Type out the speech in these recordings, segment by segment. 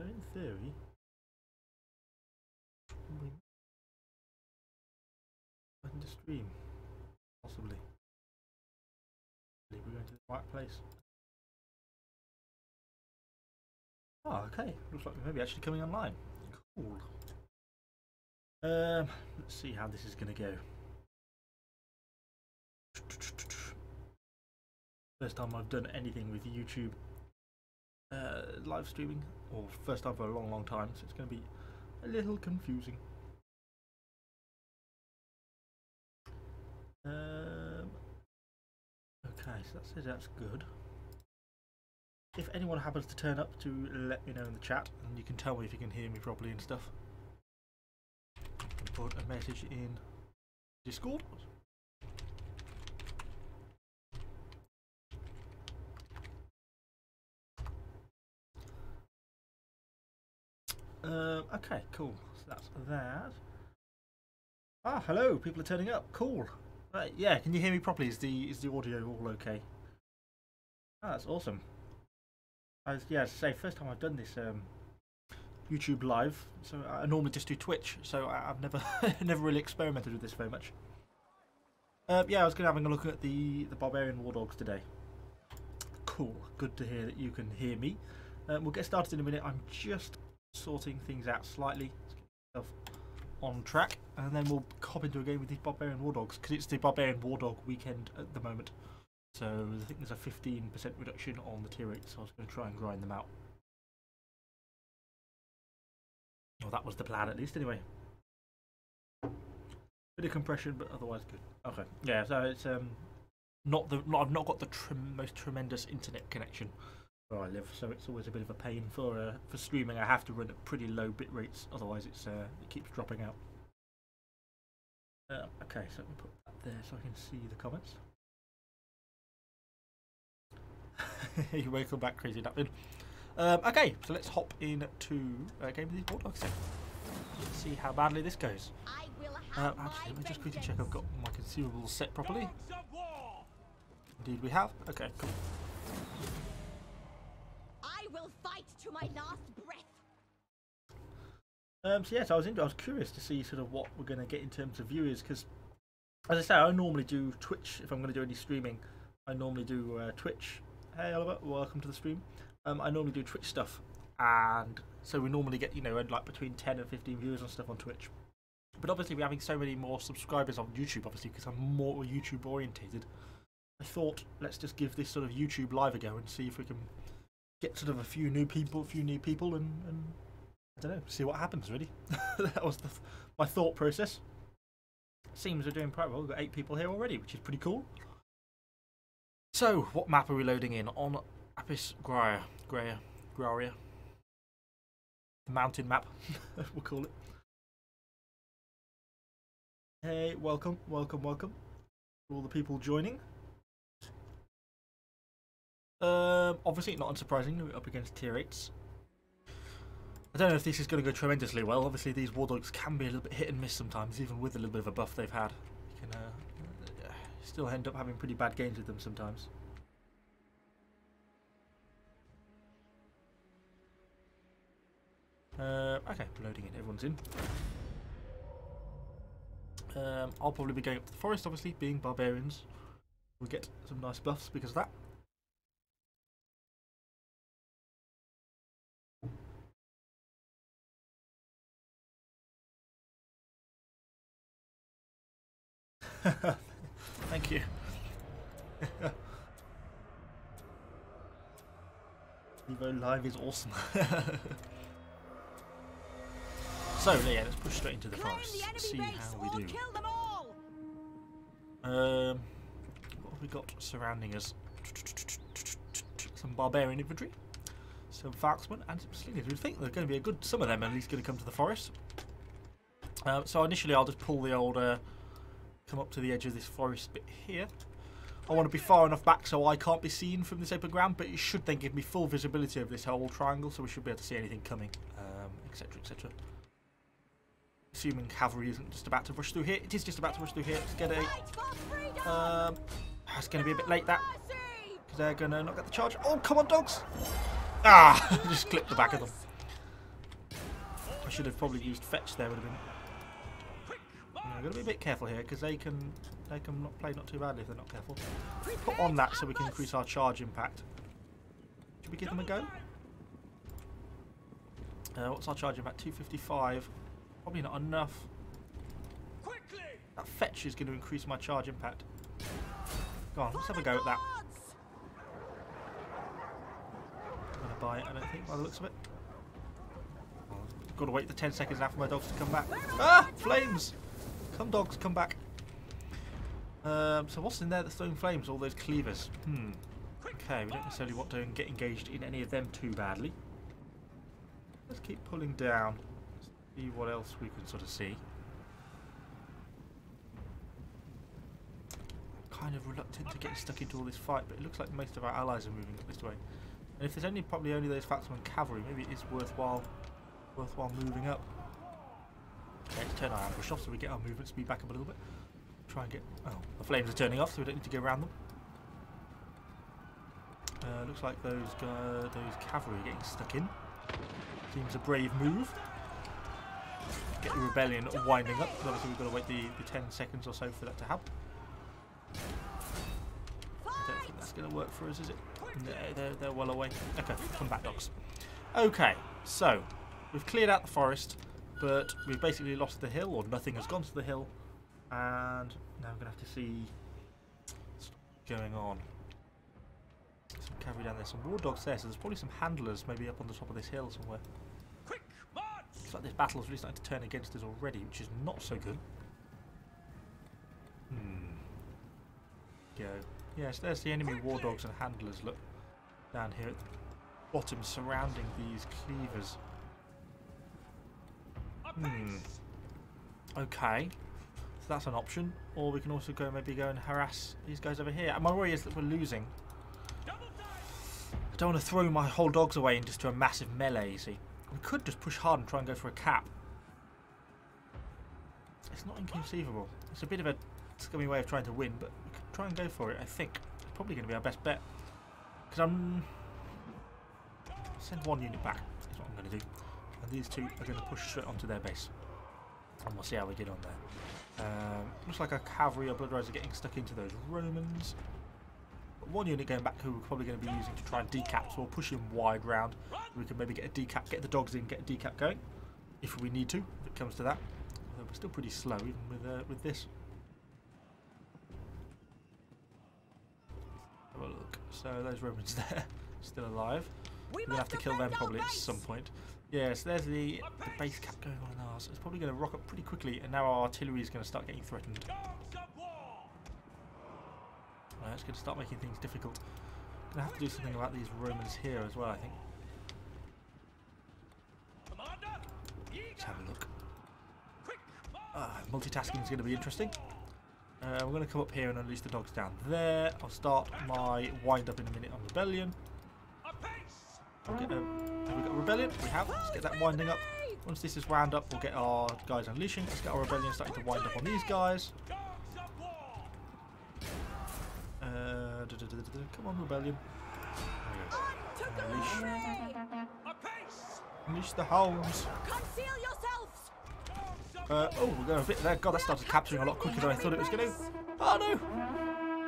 So in theory, we the stream, possibly. We're going to the right place. Oh, okay. Looks like we may be actually coming online. Cool. Let's see how this is going to go. First time I've done anything with YouTube live streaming, or first time for a long time, so it's going to be a little confusing. Okay, so that says that's good. If anyone happens to turn up, to let me know in the chat, and you can tell me if you can hear me properly and stuff. I can put a message in Discord. Okay, cool. So that's that. Ah, hello. People are turning up. Cool. Right, yeah. Can you hear me properly? Is the audio all okay? Ah, that's awesome. Yeah, as I say, first time I've done this YouTube live. So I normally just do Twitch. So I've never never really experimented with this very much. Yeah, I was going to have a look at the Barbarian Wardogs today. Cool. Good to hear that you can hear me. We'll get started in a minute. I'm just sorting things out slightly to get myself on track, and then we'll hop into a game with these Barbarian Wardogs, because it's the Barbarian Wardog weekend at the moment. So I think there's a 15% reduction on the tier rates, so I was going to try and grind them out. Well, that was the plan at least, anyway. Bit of compression, but otherwise good. Okay, yeah. So it's I've not got the most tremendous internet connection where I live, so it's always a bit of a pain for streaming. I have to run at pretty low bit rates, otherwise it keeps dropping out. Okay, so let me put that there so I can see the comments. You're welcome back, Crazy Duckman. Okay, so let's hop into a game of these Wardogs then. Let's see how badly this goes. Actually, let me just quickly check I've got my consumables set properly. Indeed we have. Okay, cool. I will fight to my last breath. So yes, I was curious to see sort of what we're going to get in terms of viewers, because as I say, I normally do Twitch if I'm going to do any streaming. I normally do Twitch. Hey Oliver, welcome to the stream. I normally do Twitch stuff, and so we normally get, you know, like between 10 and 15 viewers and stuff on Twitch. But obviously we're having so many more subscribers on YouTube, obviously, because I'm more YouTube orientated. I thought, let's just give this sort of YouTube live a go and see if we can get sort of a few new people, and I don't know, see what happens, really. That was my thought process. Seems we're doing quite well. We've got 8 people here already, which is pretty cool. So, what map are we loading in? On Apis Graia. The mountain map, we'll call it. Hey, welcome. All the people joining. Obviously, not unsurprisingly, we're up against tier 8s. I don't know if this is going to go tremendously well. Obviously, these Wardogs can be a little bit hit and miss sometimes, even with a little bit of a buff they've had. You can still end up having pretty bad games with them sometimes. Okay, loading in. Everyone's in. I'll probably be going up to the forest, obviously, being barbarians. We'll get some nice buffs because of that. Thank you. Evo Live is awesome. So yeah, let's push straight into the forest. See how we do. What have we got surrounding us? Some barbarian infantry, some falksmen, and some slingers. We think there's going to be some of them at least going to come to the forest. So initially, I'll just pull the old. Come up to the edge of this forest bit here. I want to be far enough back so I can't be seen from this open ground, but it should then give me full visibility of this whole triangle, so we should be able to see anything coming, etc, etc. Assuming cavalry isn't just about to rush through here. It is just about to rush through here. Let's get a... it's going to be a bit late, that, because they're going to not get the charge. Oh, come on, dogs! Ah! Just clipped the back of them. should have probably used fetch there. Would have been. I'm going to be a bit careful here because they can play not too badly if they're not careful. Put on that so we can increase our charge impact. Should we give them a go? What's our charge impact? 255. Probably not enough. That fetch is going to increase my charge impact. Go on, let's have a go at that. I'm going to buy it, I don't think, by the looks of it. I've got to wait the 10 seconds now for my dogs to come back. Ah! Flames! Come dogs, come back. So what's in there that's throwing flames? All those cleavers. Okay, we don't necessarily want to get engaged in any of them too badly. Let's keep pulling down. See what else we can sort of see. Kind of reluctant to get stuck into all this fight, but it looks like most of our allies are moving up this way. And if there's probably only those Factsman cavalry, maybe it is worthwhile moving up. Okay, let's turn our ambush off so we get our movement speed back up a little bit. Try and get... Oh, the flames are turning off, so we don't need to go around them. Looks like those cavalry are getting stuck in. Seems a brave move. Get the rebellion winding up. Obviously we've got to wait the 10 seconds or so for that to happen. I don't think that's going to work for us, is it? No, they're well away. Okay, come back, dogs. Okay, so we've cleared out the forest, but we've basically lost the hill, or nothing has gone to the hill, and now we're going to have to see what's going on. Some cavalry down there, some Wardogs there, so there's probably some handlers maybe up on the top of this hill somewhere. Looks like this battle's really starting to turn against us already, which is not so good. Go. Yes, there's the enemy Wardogs and handlers, look, down here at the bottom surrounding these cleavers. Okay, so that's an option. Or we can also maybe go and harass these guys over here. And my worry is that we're losing. I don't want to throw my whole dogs away into just a massive melee, you see. We could just push hard and try and go for a cap. It's not inconceivable. It's a bit of a scummy way of trying to win, but we could try and go for it, I think. It's probably going to be our best bet. Because send one unit back, is what I'm going to do. And these two are going to push straight onto their base. And we'll see how we get on there. Looks like our cavalry or blood riders are getting stuck into those Romans. But one unit going back who we're probably going to be using to try and decap, so we'll push him wide round. We can maybe get a decap, get the dogs in, get a decap going. If we need to, if it comes to that. Although we're still pretty slow even with this. Have a look. So those Romans there, still alive. We're going to have to kill them probably at some point. Yes, there's the base cap going on in ours. It's probably going to rock up pretty quickly, and now our artillery is going to start getting threatened. It's going to start making things difficult. Going to have to do something about these Romans here as well, I think. Let's have a look. Multitasking is going to be interesting. We're going to come up here and unleash the dogs down there. I'll start my wind up in a minute on Rebellion. Have we got Rebellion? We have. Let's get that winding up. Once this is wound up, we'll get our guys unleashing. Let's get our Rebellion starting to wind up on these guys. Come on, Rebellion. Unleash the hounds. Conceal yourselves. Oh, we're going a bit there. God, that started capturing a lot quicker than I thought it was going to. Oh no!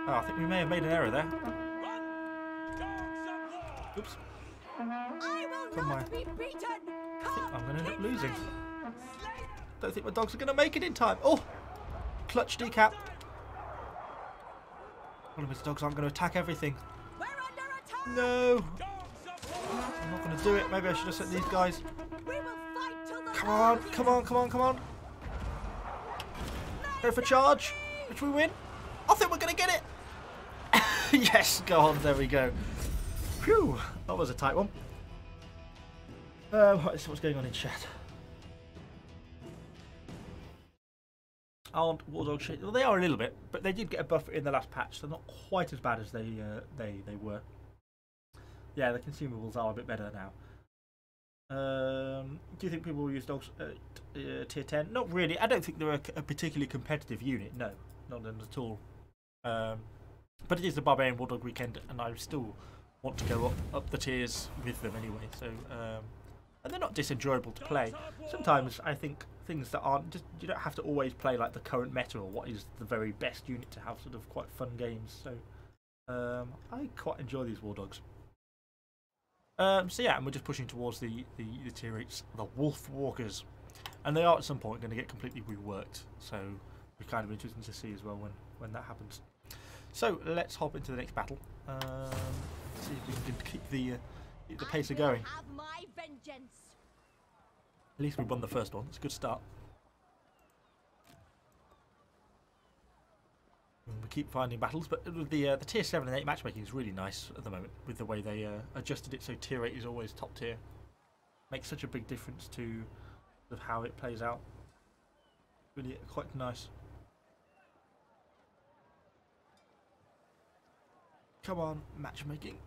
Oh, I think we may have made an error there. Oops. I will not be beaten. I think I'm going to end up losing. Don't think my dogs are going to make it in time. Oh! Clutch decap. One of his dogs aren't going to attack everything. We're under attack. No! I'm not going to do it. Maybe I should have sent these guys. We will fight till the Come on, come on, come on, come on. Go for charge. Which we win. I think we're going to get it. Yes, go on. There we go. Phew. That was a tight one. What's going on in chat? Aren't Wardogs shit? Well, they are a little bit, but they did get a buff in the last patch. They're not quite as bad as they were. Yeah, the consumables are a bit better now. Do you think people will use dogs at tier 10? Not really. I don't think they're a particularly competitive unit. No, not at all. But it is the Barbarian Warlord weekend, and I still want to go up the tiers with them anyway. So and they're not disenjoyable to play. Sometimes I think things that aren't just, you don't have to always play like the current meta or what is the very best unit to have sort of quite fun games. So I quite enjoy these Wardogs. So yeah, and we're just pushing towards the tier 8s, the Wolf Walkers, and they are at some point going to get completely reworked. So we're kind of interesting to see as well when that happens. So let's hop into the next battle. See if we can keep the pace of going. Have my vengeance. At least we won the first one. It's a good start. And we keep finding battles, but the tier 7 and 8 matchmaking is really nice at the moment with the way they adjusted it so tier 8 is always top tier. Makes such a big difference to sort of how it plays out. Really quite nice. Come on, matchmaking.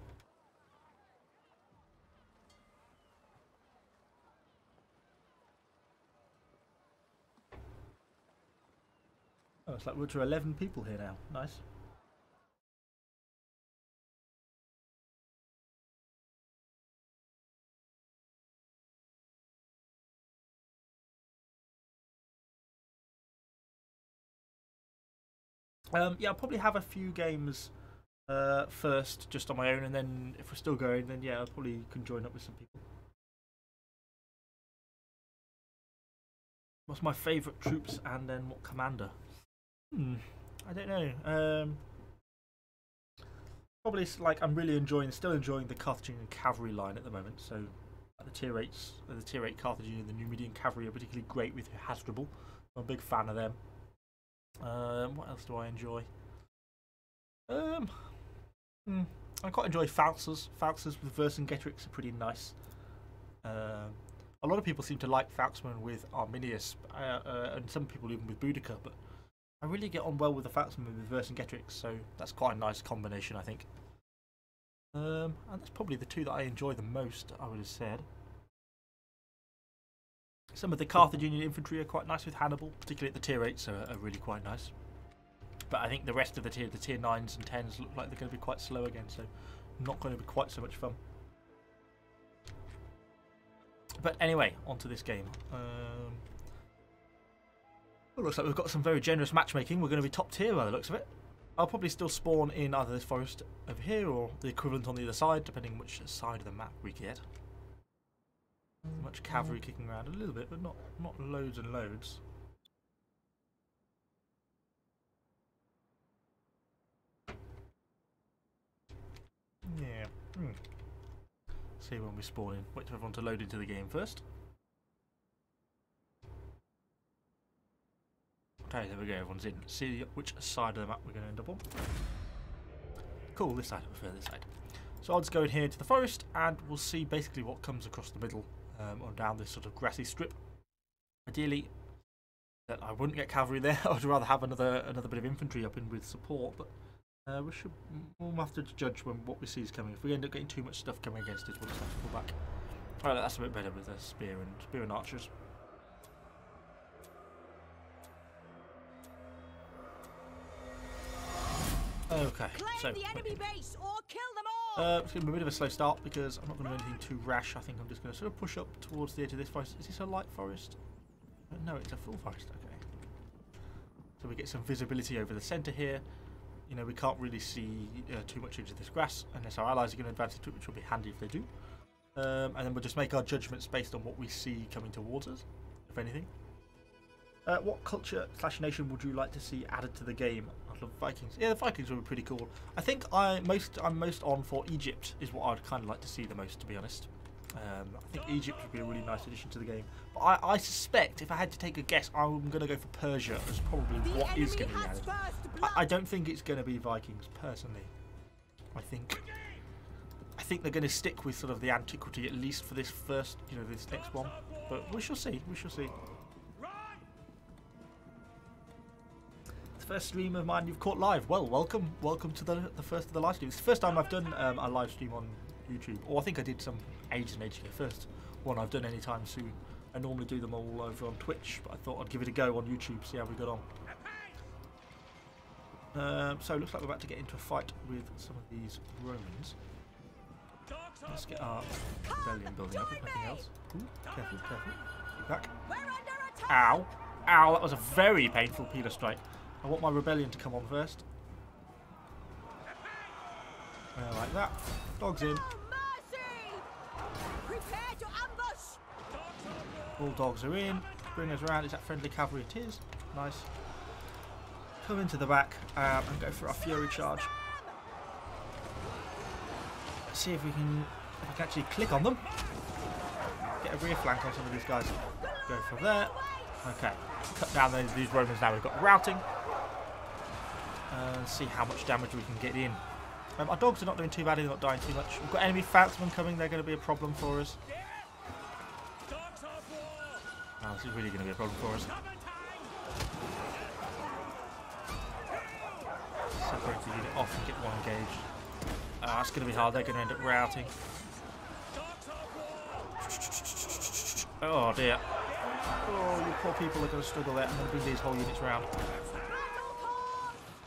Oh, it's like we're to 11 people here now. Nice. Yeah, I'll probably have a few games first, just on my own, and then if we're still going, then yeah, I probably can join up with some people. What's my favourite troops, and then what commander? I don't know. Probably like I'm really still enjoying the Carthaginian cavalry line at the moment. So the tier 8s, the tier 8 Carthaginian, the Numidian cavalry are particularly great with Hasdrubal. I'm a big fan of them. What else do I enjoy? I quite enjoy Falsers. Falsers with Vercingetorix are pretty nice. A lot of people seem to like Falxman with Arminius, and some people even with Boudica, but I really get on well with the Falxman with Vercingetorix, so that's quite a nice combination, I think. And that's probably the two that I enjoy the most, I would have said. Some of the Carthaginian infantry are quite nice with Hannibal, particularly at the tier 8s are really quite nice. But I think the rest of the tier 9s and 10s look like they're going to be quite slow again, so not going to be quite so much fun. But anyway, onto this game. It looks like we've got some very generous matchmaking. We're going to be top tier by the looks of it. I'll probably still spawn in either this forest over here or the equivalent on the other side, depending on which side of the map we get. Much cavalry kicking around a little bit, but not loads and loads. Yeah. See when we spawn in. Wait for everyone to load into the game first. Okay, there we go, everyone's in. See which side of the map we're going to end up on. Cool, this side, I prefer this side. So I'll just go in here to the forest and we'll see basically what comes across the middle or down this sort of grassy strip. Ideally, that I wouldn't get cavalry there. I would rather have another bit of infantry up in with support, but we'll have to judge what we see is coming. If we end up getting too much stuff coming against us, we'll just have to pull back. Alright, that's a bit better with a spear and archers. Okay, so the enemy base or kill them all. it's going to be a bit of a slow start because I'm not going to do anything too rash. I think I'm just going to sort of push up towards the edge of this forest. Is this a light forest? No, it's a full forest. Okay. So we get some visibility over the centre here. You know, we can't really see too much into this grass unless our allies are going to advance into it, which will be handy if they do. And then we'll just make our judgments based on what we see coming towards us, if anything. What culture / nation would you like to see added to the game? I love Vikings. Yeah, the Vikings would be pretty cool. I think I'm most on for Egypt is what I'd kind of like to see the most, to be honest. I think Egypt would be a really nice addition to the game. But I suspect, if I had to take a guess, I'm going to go for Persia as probably what is going to be added. I don't think it's going to be Vikings, personally. I think they're going to stick with sort of the antiquity, at least for this first, this next one. But we shall see. We shall see. First stream of mine you've caught live. Well, welcome to the first of the live streams. It's the first time I've done a live stream on YouTube, or I think I did some ages and ages ago. First one I've done anytime soon. I normally do them all over on Twitch, but I thought I'd give it a go on YouTube, see how we got on. So it looks like we're about to get into a fight with some of these Romans. Let's get our rebellion building up, if nothing else. Ooh, careful, careful. Get back. Ow. Ow, that was a very painful peeler strike. I want my rebellion to come on first. Like that. Dogs in. All dogs are in. Bring us around. Is that friendly cavalry? It is. Nice. Come into the back and go for our fury charge. Let's see if we can actually click on them. Get a rear flank on some of these guys. Go for there. Okay. Cut down these Romans now. We've got routing. See how much damage we can get in. Our dogs are not doing too bad. They're not dying too much. We've got enemy Falconsmen coming. They're going to be a problem for us. Oh, this is really going to be a problem for us. Separate the unit off and get one engaged. That's going to be hard. They're going to end up routing. Oh dear. Oh, you poor people are going to struggle there. I'm going to bring these whole units round.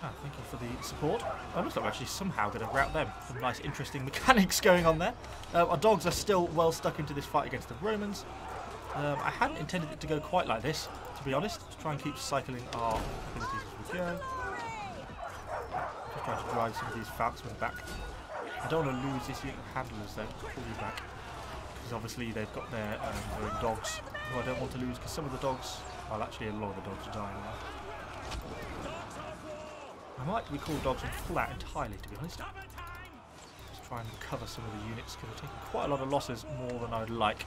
Oh, thank you for the support. I looks like we're actually somehow going to rout them. Some nice interesting mechanics going on there. Our dogs are still well stuck into this fight against the Romans. I hadn't intended it to go quite like this, to be honest. To try and keep cycling our abilities as we go. Just trying to drive some of these Falconsmen back. I don't want to lose this unit of handlers though, to pull you back. Because obviously they've got their own dogs, who I don't want to lose, because some of the dogs, well actually a lot of the dogs are dying now. I might recall dogs and pull out entirely, to be honest. Just try and recover some of the units, because we're taking quite a lot of losses, more than I would like.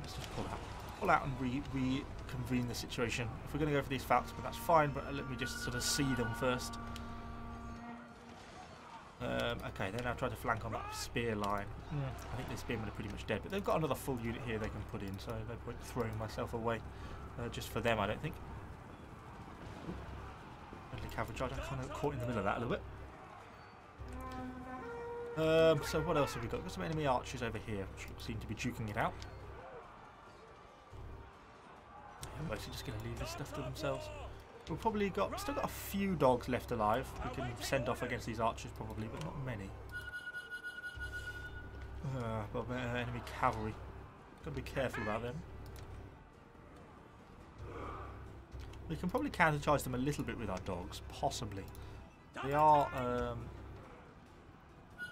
Let's just pull out. Pull out and reconvene the situation. If we're going to go for these Falconsmen, that's fine, but let me just sort of see them first. Okay, they're now trying to flank on that spear line. I think the spearmen are pretty much dead, but they've got another full unit here they can put in, so no point throwing myself away just for them, I don't think. Friendly cavalry charge. I kind of caught in the middle of that a little bit. So what else have we got? We've got some enemy archers over here, which seem to be duking it out. I'm mostly just going to leave this stuff to themselves. We've probably still got a few dogs left alive. We can send off against these archers probably, but not many. But enemy cavalry. Got to be careful about them. We can probably counter-charge them a little bit with our dogs, possibly. They are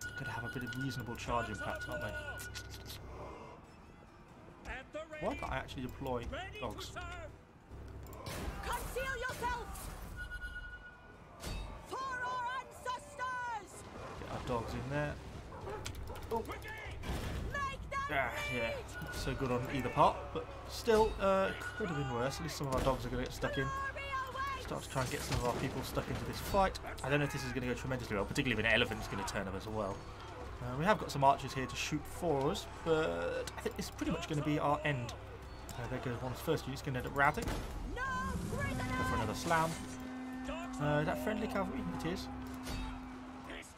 going to have a bit of reasonable charge impact, aren't they? Why can't I actually deploy dogs? Conceal yourself for our ancestors. Get our dogs in there. Oh. Yeah, not so good on either part, but still could have been worse. At least some of our dogs are going to get stuck in. Start to try and get some of our people stuck into this fight. I don't know if this is going to go tremendously well, particularly if an elephant's going to turn up as well. We have got some archers here to shoot for us, but I think it's pretty much going to be our end. There goes one's first unit's going to end up routing. Go for another slam. Is that friendly cavalry? It is.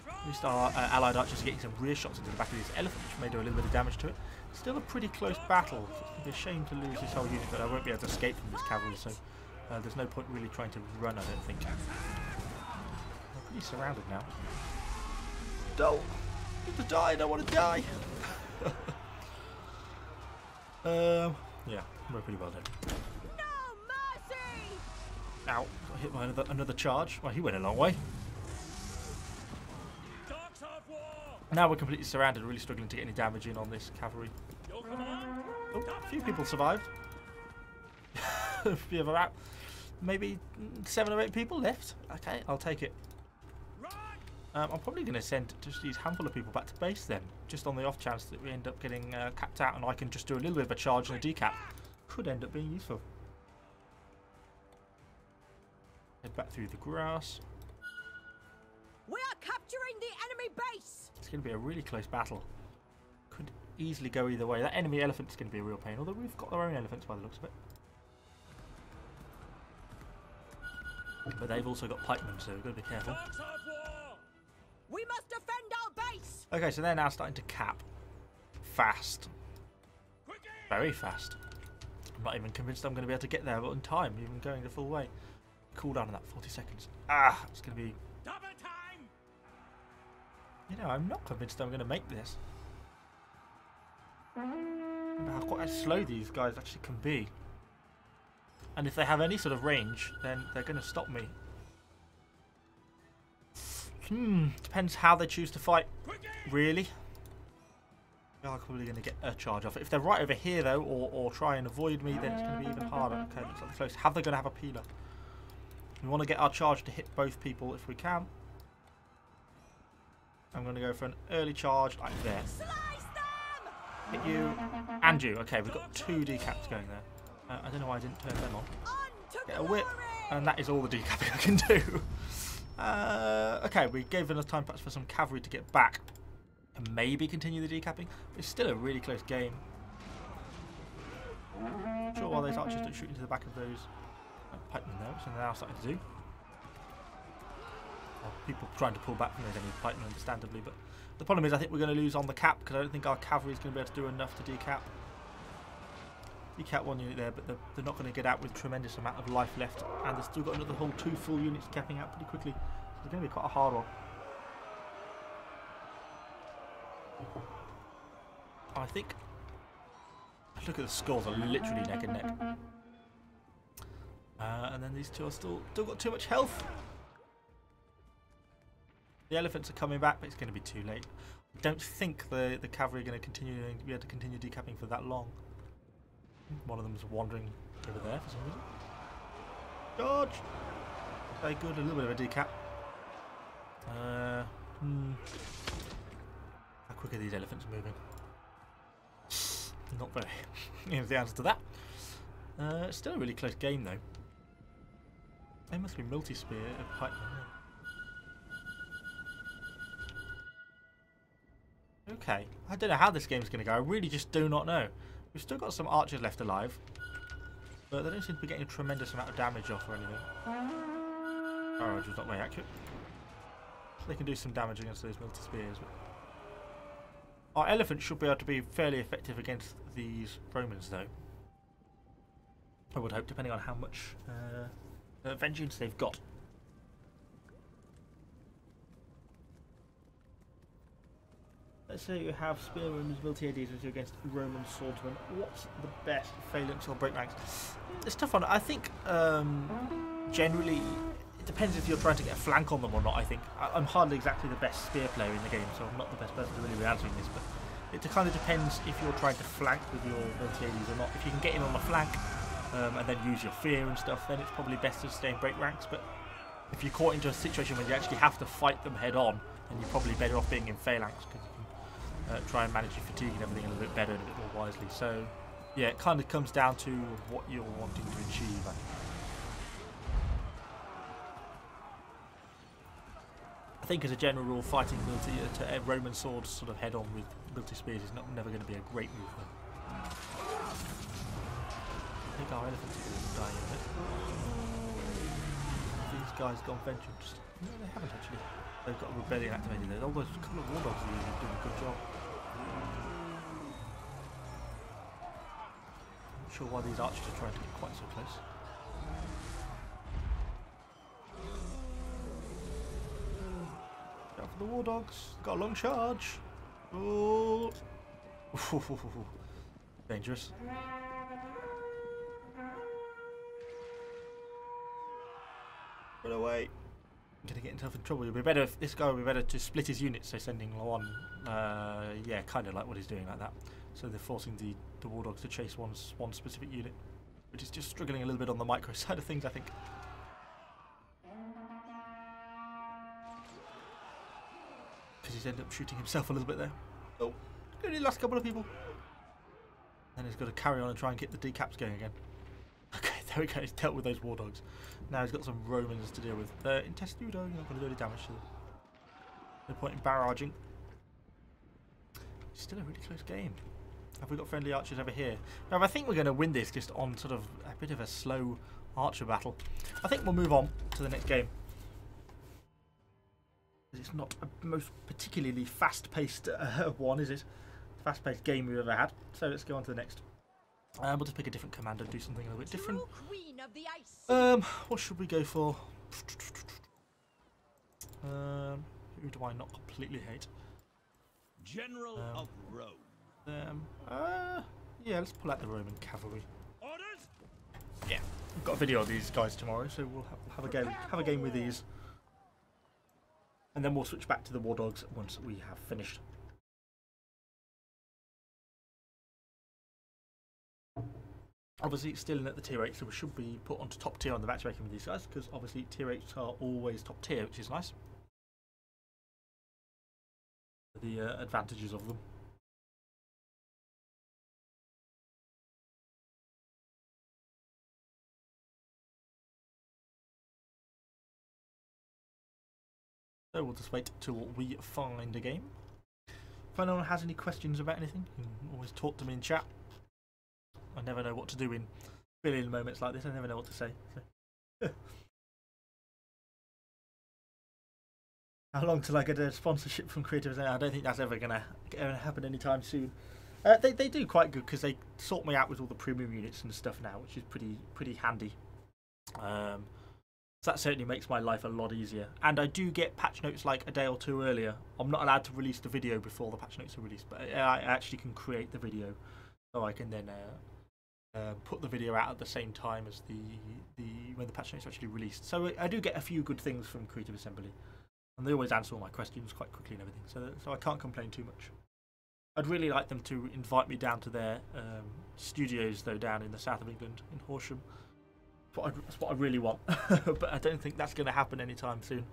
At least our allied archers are getting some rear shots into the back of this elephant, which may do a little bit of damage to it. Still a pretty close battle. It's going to be a shame to lose this whole unit, but I won't be able to escape from this cavalry, so there's no point really trying to run, I don't think. We're pretty surrounded now. Don't! I want to die, I don't want to die! Yeah, we're pretty well done. No mercy! Ow, got hit by another charge. Well, he went a long way. Now we're completely surrounded, really struggling to get any damage in on this cavalry. Oh, a few people survived. A few of about maybe 7 or 8 people left. Okay, I'll take it. I'm probably going to send just these handful of people back to base then, just on the off chance that we end up getting capped out and I can just do a little bit of a charge and a decap. Could end up being useful. Head back through the grass. We are capturing the enemy base. It's going to be a really close battle. Could easily go either way. That enemy elephant is going to be a real pain, although we've got our own elephants by the looks of it. But they've also got pikemen, so we've got to be careful. We must defend our base. Okay, so they're now starting to cap. Fast. Very fast. I'm not even convinced I'm going to be able to get there on time, even going the full way. Cool down on that 40 seconds. Ah, it's going to be... You know, I'm not convinced I'm going to make this. Remember how quite slow these guys actually can be. And if they have any sort of range, then they're going to stop me. Depends how they choose to fight, really. They are probably going to get a charge off. If they're right over here, though, or try and avoid me, then it's going to be even harder. Okay, looks like they're close. How are they going to have a peeler? We want to get our charge to hit both people if we can. I'm going to go for an early charge like there. Hit you and you. Okay, we've got 2 decaps going there. I don't know why I didn't turn them on. Get a whip, and that is all the decapping I can do. Okay, we gave enough time perhaps for some cavalry to get back and maybe continue the decapping. But it's still a really close game. Not sure why those archers don't shoot into the back of those pikemen there, which they're now starting to do. People trying to pull back from those enemy pikemen, understandably, but the problem is I think we're going to lose on the cap because I don't think our cavalry is going to be able to do enough to decap. Decap 1 unit there, but they're not going to get out with a tremendous amount of life left, and they've still got another whole 2 full units capping out pretty quickly. So it's going to be quite a hard one. I think. Look at the scores are literally neck and neck, and then these 2 are still got too much health. The elephants are coming back, but it's going to be too late. I don't think the cavalry are going to be able to continue decapping for that long. One of them is wandering over there for some reason. Dodge! Very good, a little bit of a decap. How quick are these elephants moving? Not very. Here's the answer to that. It's still a really close game though. They must be multi-spear of pikemen. Okay, I don't know how this game's going to go. I really just do not know. We've still got some archers left alive, but they don't seem to be getting a tremendous amount of damage off or anything. Oh, which is not very accurate. They can do some damage against those multi-spears. But our elephants should be able to be fairly effective against these Romans, though. I would hope, depending on how much vengeance they've got. Let's say you have spearmen, multi-ADs with you against Roman swordsmen. What's the best phalanx or break ranks? It's a tough one. I think generally it depends if you're trying to get a flank on them or not. I think I'm hardly exactly the best spear player in the game, so I'm not the best person to really be answering this. But it kind of depends if you're trying to flank with your multi-ADs or not. If you can get in on the flank and then use your fear and stuff, then it's probably best to stay in break ranks. But if you're caught into a situation where you actually have to fight them head on, then you're probably better off being in phalanx because try and manage your fatigue and everything a little bit better and a bit more wisely. So, yeah, it kind of comes down to what you're wanting to achieve. I think, as a general rule, fighting Roman swords sort of head on with multi-spears is never going to be a great move. I think our elephants are dying a bit. These guys gone vengeance? No, they haven't actually. They've got a rebellion activated there. Although a couple of Wardogs are really doing a good job. I'm not sure why these archers are trying to get quite so close. Go for the Wardogs. Got a long charge. Oh. Dangerous. Run away. Gonna get himself in trouble. It'd be better if this guy would be better to split his units, so sending one, yeah, kind of like what he's doing like that. So they're forcing the Wardogs to chase one specific unit, which is just struggling a little bit on the micro side of things, I think. Because he's ended up shooting himself a little bit there. Oh, only the last couple of people. Then he's got to carry on and try and get the decaps going again. Okay, there we go. He's dealt with those Wardogs. Now he's got some Romans to deal with. In Testudo, you're not going to do any damage to them. No point in barraging. It's still a really close game. Have we got friendly archers over here? Now, I think we're going to win this just on sort of a bit of a slow archer battle. I think we'll move on to the next game. It's not a most particularly fast-paced one, is it? Fast-paced game we've ever had. So let's go on to the next. We'll just pick a different commander and do something a little bit different. What should we go for? Who Who do I not completely hate? General of Rome. Yeah, let's pull out the Roman cavalry. Orders? Yeah, we've got a video of these guys tomorrow, so we'll have a game with these, and then we'll switch back to the Wardogs once we have finished. Obviously, it's still in at the tier 8, so we should be put onto top tier on the matchmaking with these guys, because obviously tier 8s are always top tier, which is nice. The advantages of them. So we'll just wait till we find a game. If anyone has any questions about anything, you can always talk to me in chat. I never know what to do in fill-in moments like this. I never know what to say. So. How long till I get a sponsorship from Creative? I don't think that's ever gonna happen anytime soon. They do quite good because they sort me out with all the premium units and stuff now, which is pretty handy. So that certainly makes my life a lot easier. And I do get patch notes like a day or two earlier. I'm not allowed to release the video before the patch notes are released, but I actually can create the video, so I can then put the video out at the same time as when the patch notes are actually released. So I do get a few good things from Creative Assembly, and they always answer all my questions quite quickly and everything. So I can't complain too much. I'd really like them to invite me down to their studios though, down in the south of England in Horsham. That's what I really want, but I don't think that's going to happen anytime soon.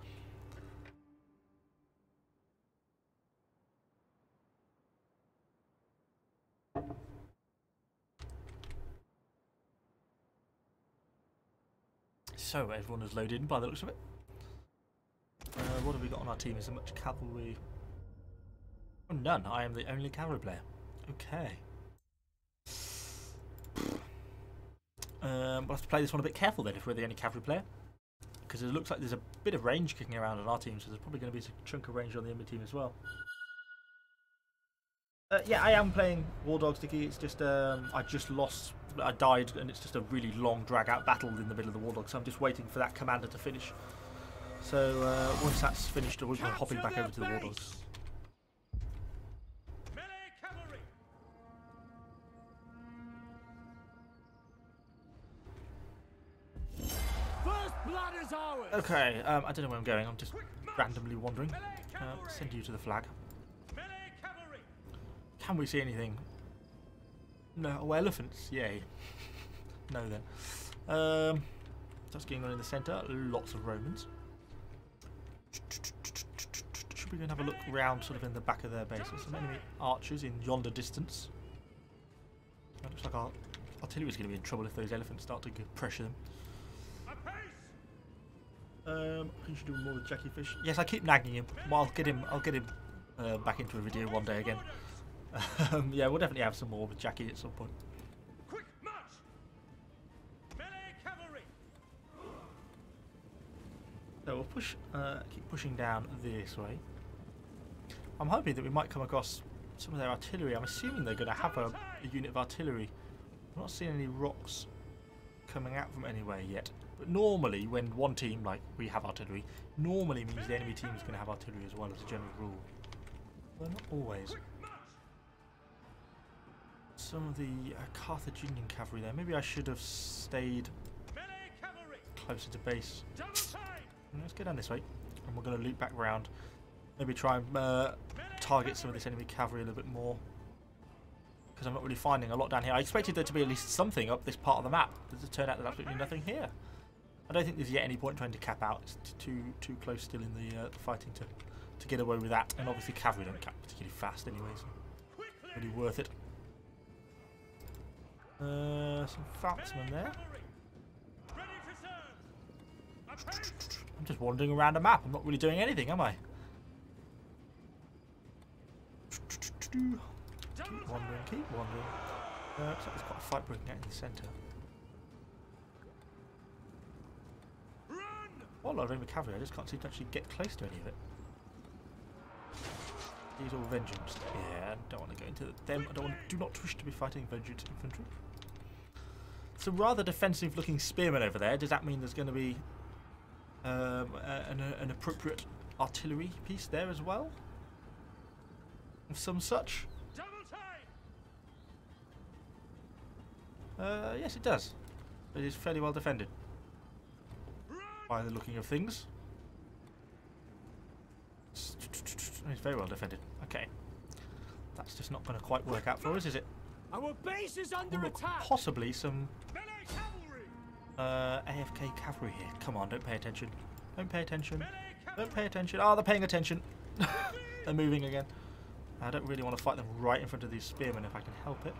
So everyone is loaded in by the looks of it. What have we got on our team? Is there much cavalry? Oh, none. I am the only cavalry player. Okay. We'll have to play this one a bit careful then if we're the only cavalry player, because it looks like there's a bit of range kicking around on our team, so there's probably going to be a chunk of range on the enemy team as well. Yeah, I am playing Wardogs, Dicky. It's just I just lost. I died, and it's just a really long, drag-out battle in the middle of the Wardogs. So I'm just waiting for that commander to finish. So once that's finished, we'll be hopping back over to the Wardogs. Okay, I don't know where I'm going. I'm just randomly wandering. Send you to the flag. Can we see anything? No. Oh, elephants. Yay. No then. What's going on in the centre? Lots of Romans. Should we go and have a look round sort of in the back of their base? There's some enemy archers in yonder distance. It looks like our artillery is going to be in trouble if those elephants start to pressure them. I should do more with Jackie Fish. Yes, I keep nagging him. Well, I'll get him back into a video one day again. Yeah, we'll definitely have some more with Jackie at some point. Quick march! Melee cavalry! So we'll push, keep pushing down this way. I'm hoping that we might come across some of their artillery. I'm assuming they're going to have a unit of artillery. I'm not seeing any rocks coming out from anywhere yet. But normally, when one team, like we have artillery, normally means the enemy team is going to have artillery as well, as a general rule. But not always. Some of the Carthaginian cavalry there. Maybe I should have stayed closer to base. Let's go down this way, and we're going to loop back round. Maybe try and target some of this enemy cavalry a little bit more, because I'm not really finding a lot down here. I expected there to be at least something up this part of the map. Does it turn out there's absolutely nothing here? I don't think there's yet any point trying to cap out. It's too close still in the fighting to get away with that. And obviously cavalry don't cap particularly fast anyway, so really worth it. Some Falksmen there. I'm just wandering around a map. I'm not really doing anything, am I? Keep wandering, keep wandering. Looks like there's quite a fight breaking out in the centre. Well, a lot of enemy cavalry. I just can't seem to actually get close to any of it. These all vengeance. Yeah, I don't want to go into them. Do not wish to be fighting vengeance infantry. Some rather defensive-looking spearmen over there. Does that mean there's going to be an appropriate artillery piece there as well. Of some such. Double time. Yes, it does. It is fairly well defended. By the looking of things. It's very well defended. Okay. That's just not going to quite work out for us, is it? Our base is under attack. Possibly some Melee cavalry. AFK cavalry here. Come on, don't pay attention. Don't pay attention. Don't pay attention. Oh, they're paying attention. They're moving again. I don't really want to fight them right in front of these spearmen if I can help it.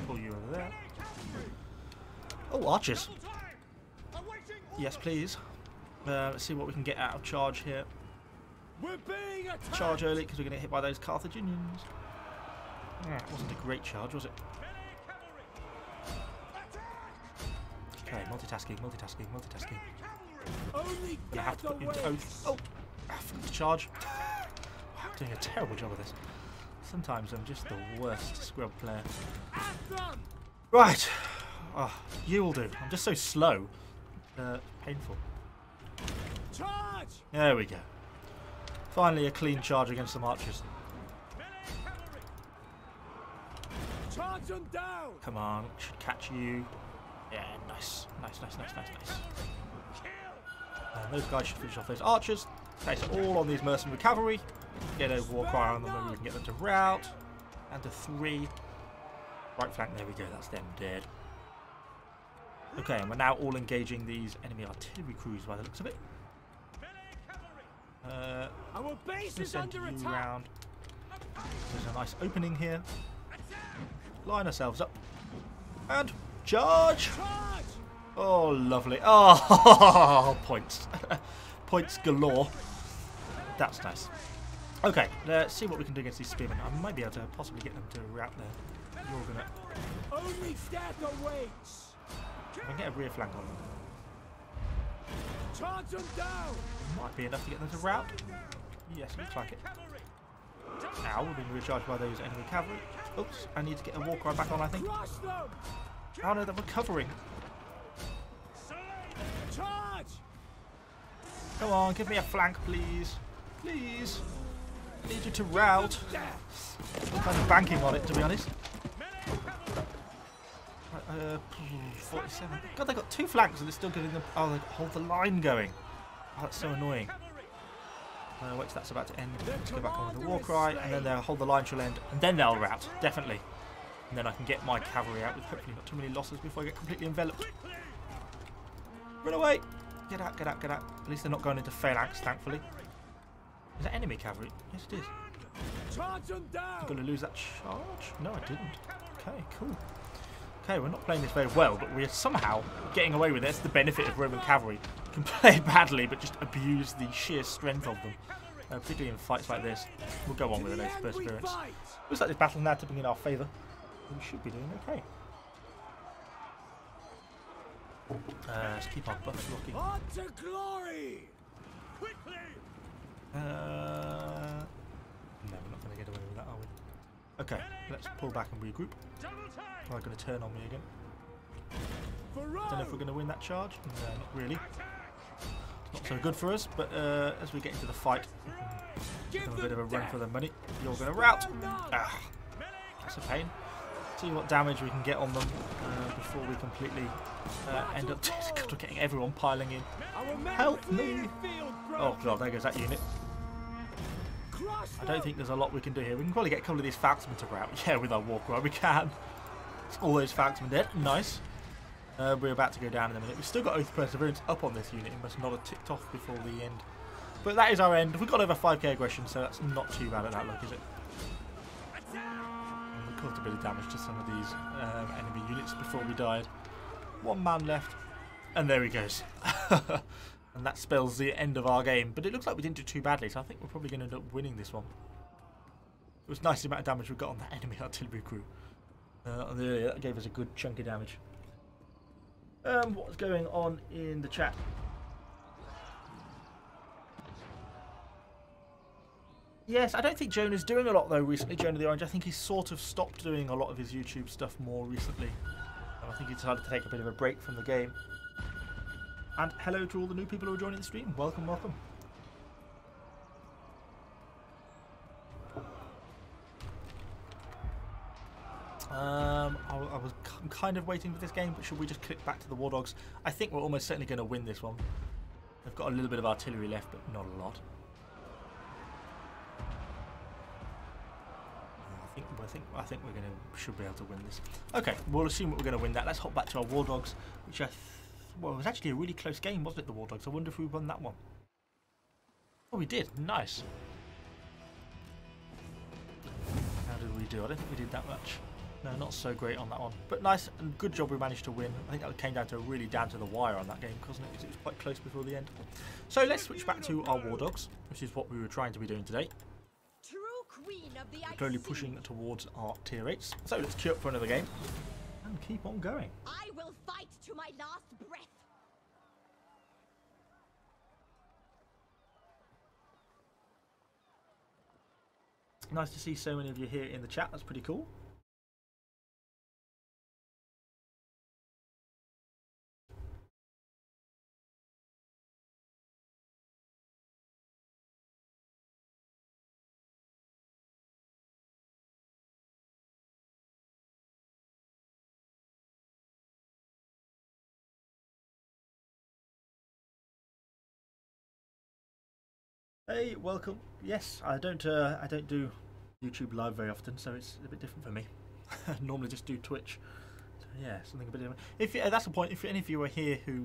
Pull you over there. Oh, archers. Yes, please. Let's see what we can get out of charge here. We're being attacked. Charge early because we're going to get hit by those Carthaginians. Yeah, it wasn't a great charge, was it? Okay, multitasking. Only Gonna have to put you into oath. Oh, I forgot to charge. I'm doing a terrible job of this. Sometimes I'm just the worst scrub player. Right. Oh, you will do. I'm just so slow. Painful. Charge. There we go. Finally a clean charge against some archers. Charge them down. Come on, should catch you. Yeah, nice. Nice. And those guys should finish off those archers. Place it all on these mercenary cavalry. Get a war cry on them, maybe we can get them to rout. And to 3. Right flank, there we go, that's them dead. Okay, and we're now all engaging these enemy artillery crews by the looks of it. Our base is Send under you attack. round. There's a nice opening here. Line ourselves up. And charge! Charge. Oh, lovely. Oh, points. Points galore. That's nice. Okay, let's see what we can do against these spearmen. I might be able to possibly get them to rout there. You're gonna... Only death awaits. I can get a rear flank on them. Charge them down. Might be enough to get them to rout. Yes, looks like it. Now we're being recharged by those enemy cavalry. Oops, I need to get a war cry back on, I think. Crush them. Oh no, they're recovering. Charge. Come on, give me a flank, please. Please. I need you to rout. I'm kind of banking on it, to be honest. 47. God, they got 2 flanks and it's still giving them... Oh, they hold the line going. Oh, that's so annoying. Wait, that's about to end. Let's go back on with the war cry, and then they'll hold the line till end, and then they'll rout, definitely. And then I can get my cavalry out with hopefully not too many losses before I get completely enveloped. Run away! Get out, get out, get out. At least they're not going into phalanx, thankfully. Is that enemy cavalry? Yes, it is. Charge them down. I'm going to lose that charge? No, I didn't. Okay, cool. Okay, we're not playing this very well, but we're somehow getting away with it. It's the benefit of Roman cavalry. You can play badly, but just abuse the sheer strength of them. Particularly in fights like this. We'll go on with an oath of perseverance. Looks like this battle's now tipping in our favour. We should be doing okay. Let's keep our buffs rocking. On to glory. Quickly. No, we're not going to get away with that, are we? Okay, let's pull back and regroup. They're going to turn on me again. Don't know if we're going to win that charge. No, not really. Not so good for us, but as we get into the fight, give them a bit of a run for their money. You're going to rout. Ah, that's a pain. See what damage we can get on them before we completely end up getting everyone piling in. Help me! Oh god, there goes that unit. I don't think there's a lot we can do here. We can probably get a couple of these falconmen to rout. Yeah, with our war cry we can. All those falconmen dead. Nice. We're about to go down in a minute. We've still got Oath of Perseverance up on this unit. It must not have ticked off before the end. But that is our end. We've got over 5k aggression, so that's not too bad at that look, is it? And we caused a bit of damage to some of these enemy units before we died. 1 man left. And there he goes. And that spells the end of our game. But it looks like we didn't do too badly, so I think we're probably going to end up winning this one. It was nice the amount of damage we got on that enemy artillery crew. That gave us a good chunk of damage. What's going on in the chat? Yes, I don't think Jonah's doing a lot though recently, Jonah the Orange. I think he's sort of stopped doing a lot of his YouTube stuff more recently. I think he decided to take a bit of a break from the game. And hello to all the new people who are joining the stream. Welcome, welcome. I'm kind of waiting for this game, but should we just click back to the Wardogs? I think we're almost certainly going to win this one. They've got a little bit of artillery left, but not a lot. I think we're should be able to win this. Okay, we'll assume that we're going to win that. Let's hop back to our Wardogs, which well, it was actually a really close game, wasn't it? The Wardogs. I wonder if we won that one. Oh, we did. Nice. How did we do? I don't think we did that much. No, not so great on that one. But nice and good job we managed to win. I think that came down to really down to the wire on that game, wasn't it? Because it was quite close before the end. So let's switch back to our Wardogs, which is what we were trying to be doing today. We're slowly pushing towards our tier 8s. So let's queue up for another game and keep on going. I will fight to my last breath. Nice to see so many of you here in the chat. That's pretty cool. Hey, welcome. Yes, I don't do YouTube live very often, so it's a bit different for me. I normally just do Twitch. So yeah, something a bit different. If that's the point, if any of you are here who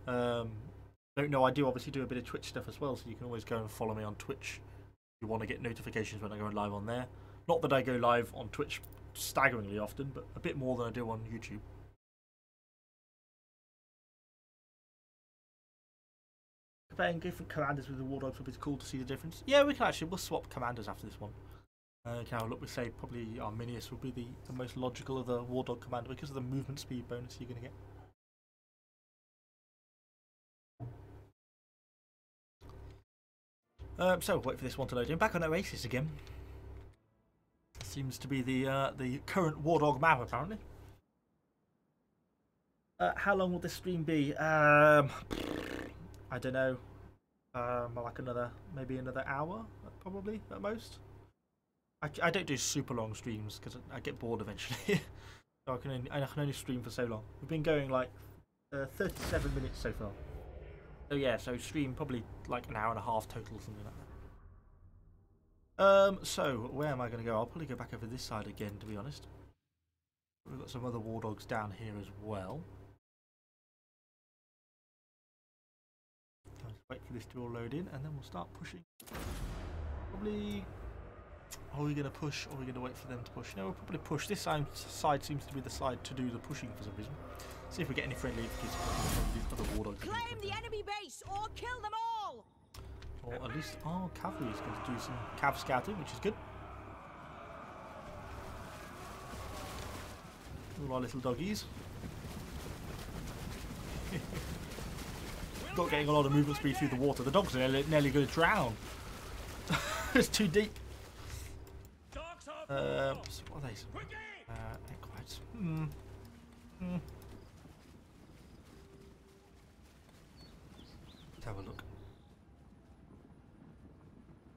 don't know, I do obviously do a bit of Twitch stuff as well, so you can always go and follow me on Twitch if you want to get notifications when I go live on there. Not that I go live on Twitch staggeringly often, but a bit more than I do on YouTube. Comparing different commanders with the Wardogs would be cool to see the difference. Yeah, we'll swap commanders after this one. Can have a look. We say probably Arminius would be the most logical of the Wardog commander because of the movement speed bonus you're going to get. So wait for this one to load in. Back on Oasis again. Seems to be the current Wardog map apparently. How long will this stream be? I don't know. Like maybe another hour, probably at most. I don't do super long streams because I get bored eventually. So I can only stream for so long. We've been going like 37 minutes so far. So yeah, so stream probably like an hour and a half total, something like that. So where am I going to go? I'll probably go back over this side again, to be honest. We've got some other Wardogs down here as well. Wait for this to all load in and then we'll start pushing. Probably. Are we going to push or are we going to wait for them to push? No, we'll probably push. This side seems to be the side to do the pushing for some reason. See if we get any friendly infantry from these other Wardogs. Claim the enemy base or kill them all! Or at least our cavalry is going to do some cav scouting, which is good. All our little doggies. Got getting a lot of movement speed through the water. The dogs are nearly going to drown. It's too deep. So what are they? Equites. Let's have a look.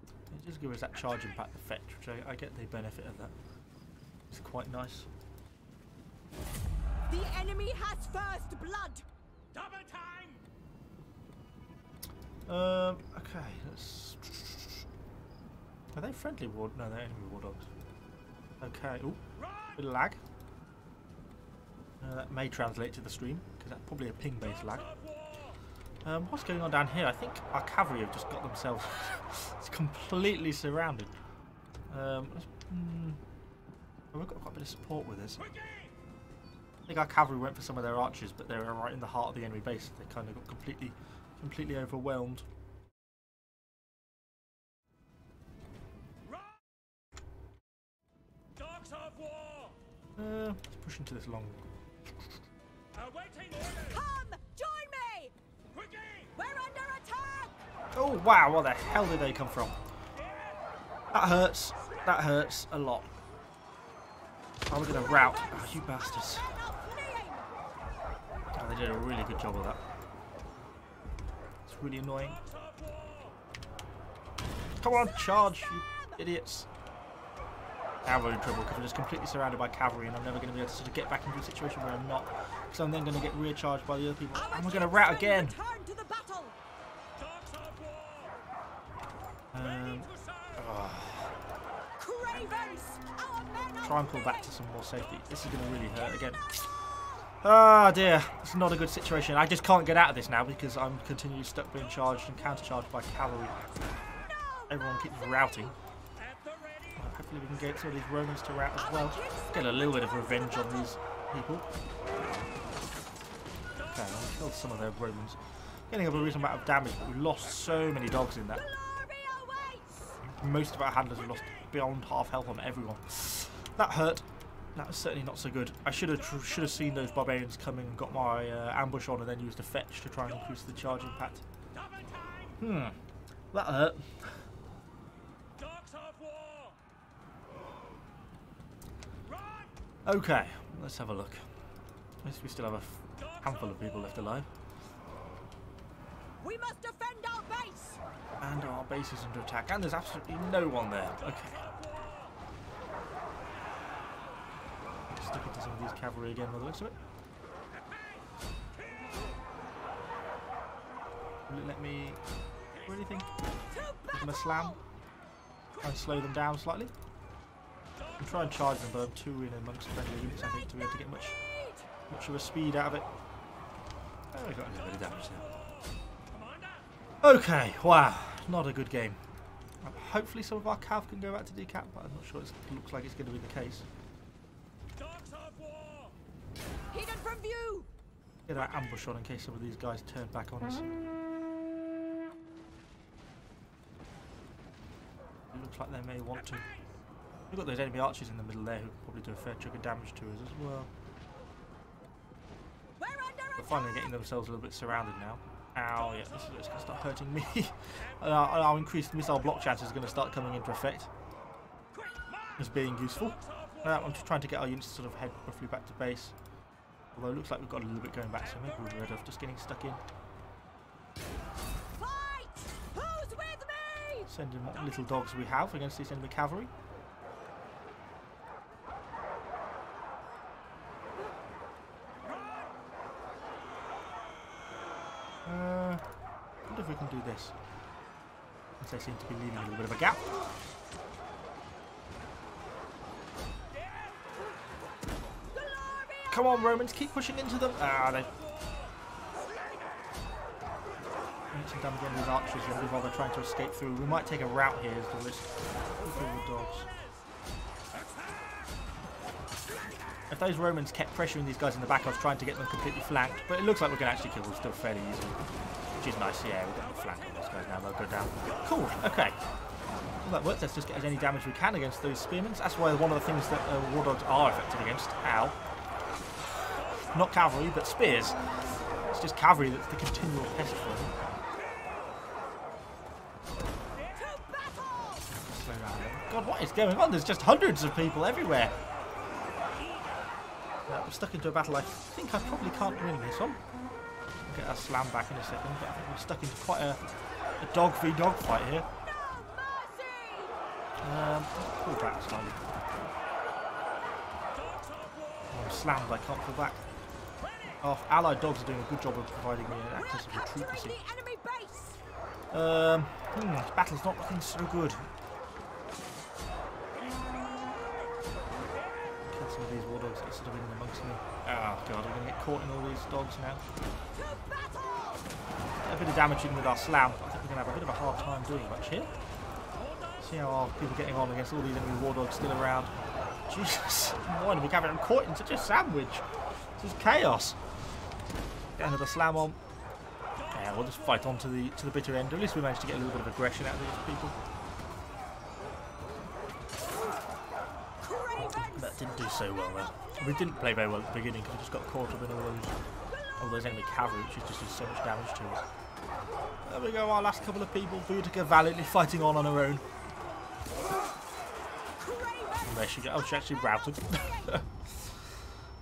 It just gives us that charge impact effect, which I get the benefit of that. It's quite nice. The enemy has first blood. Double time. Okay, let's. Are they friendly ward? No, they're enemy Wardogs. Okay, ooh, bit of lag. That may translate to the stream because that's probably a ping-based lag. What's going on down here? I think our cavalry have just got themselves it's completely surrounded. We've got quite a bit of support with us. I think our cavalry went for some of their archers, but they were right in the heart of the enemy base. They kind of got completely overwhelmed. Dogs of war. Let's push into this long. Awaiting orders. Come, join me. Quickly. We're under attack. Oh wow, where the hell did they come from? That hurts. That hurts a lot. Oh, look at the rout. Oh, you bastards. Oh, they did a really good job of that. really annoying. Come on, charge, you idiots. Now we're in trouble because we're just completely surrounded by cavalry and I'm never going to be able to sort of get back into a situation where I'm not. Because I'm then going to get recharged by the other people. And we're going to rout again. Try and pull back to some more safety. This is going to really hurt again. Ah, dear. It's not a good situation. I just can't get out of this now because I'm continually stuck being charged and counter-charged by cavalry. Everyone keeps routing. Hopefully we can get some of these Romans to rout as well. Get a little bit of revenge on these people. Okay, I'll kill some of their Romans. Getting a reasonable amount of damage, but we lost so many dogs in that. Most of our handlers have lost beyond half health on everyone. That hurt. That was certainly not so good. I should have seen those barbarians coming and got my ambush on and then used a fetch to try and increase the charge impact. That hurt. Okay, let's have a look. At least we still have a handful of people left alive. We must defend our base. And our base is under attack, and there's absolutely no one there. Okay. Stick into some of these cavalry again by the looks of it. Will it let me do anything? Give them a slam. Try and slow them down slightly. I'm trying to charge them, but I'm too in amongst friendly units, I think, to be able to get much of a speed out of it. Oh, we got a little bit of damage there. Okay, wow, not a good game. Hopefully some of our cav can go back to decap, but I'm not sure it looks like it's going to be the case. Hidden from view. Get our ambush on in case some of these guys turn back on us. It looks like they may want to. We've got those enemy archers in the middle there who can probably do a fair chunk of damage to us as well. We're finally getting themselves a little bit surrounded now. Ow, yeah, this is going to start hurting me. Our increased missile block chances are going to start coming into effect as being useful. I'm just trying to get our units to sort of head roughly back to base. Although it looks like we've got a little bit going back, so maybe we're better off just getting stuck in. Fight! Who's with me? Sending what little dogs we have against these enemy cavalry. I wonder if we can do this. Since they seem to be leaving a little bit of a gap. Come on, Romans, keep pushing into them. Ah, they need some damage on these archers while they're trying to escape through. We might take a route here as the risk. Kill the dogs. If those Romans kept pressuring these guys in the back, I was trying to get them completely flanked. But it looks like we can actually kill them still fairly easily. Which is nice. Yeah, we've got the flank on those guys now. They'll go down. Cool. Okay. Well, that works. Let's just get as any damage we can against those spearmen. That's why one of the things that Wardogs are effective against. Ow. Not cavalry, but spears. It's just cavalry that's the continual pest for them. Slow down there. God, what is going on? There's just hundreds of people everywhere. We're stuck into a battle I think I probably can't win this one. I'll get our slam back in a second, but I think we're stuck into quite a dog v dog fight here. Pull back slightly. I'm slammed, I can't pull back. Our allied dogs are doing a good job of providing me an access of retreat, you see. This battle's not looking so good. Kill some of these Wardogs that are sort of in amongst me. Oh god, I'm going to get caught in all these dogs now. A bit of damage in with our slam, but I think we're going to have a bit of a hard time doing much here. See how our people are getting on against all these enemy Wardogs still around. Jesus, why did we have them caught in such a sandwich? This is chaos. Get another slam on. Yeah, we'll just fight on to the bitter end. At least we managed to get a little bit of aggression out of these people. That didn't do so well though. We didn't play very well at the beginning because we just got caught up in all those enemy cavalry, which just did so much damage to us. There we go, our last couple of people. Boudica valiantly fighting on her own. And there she goes. Oh, she actually routed.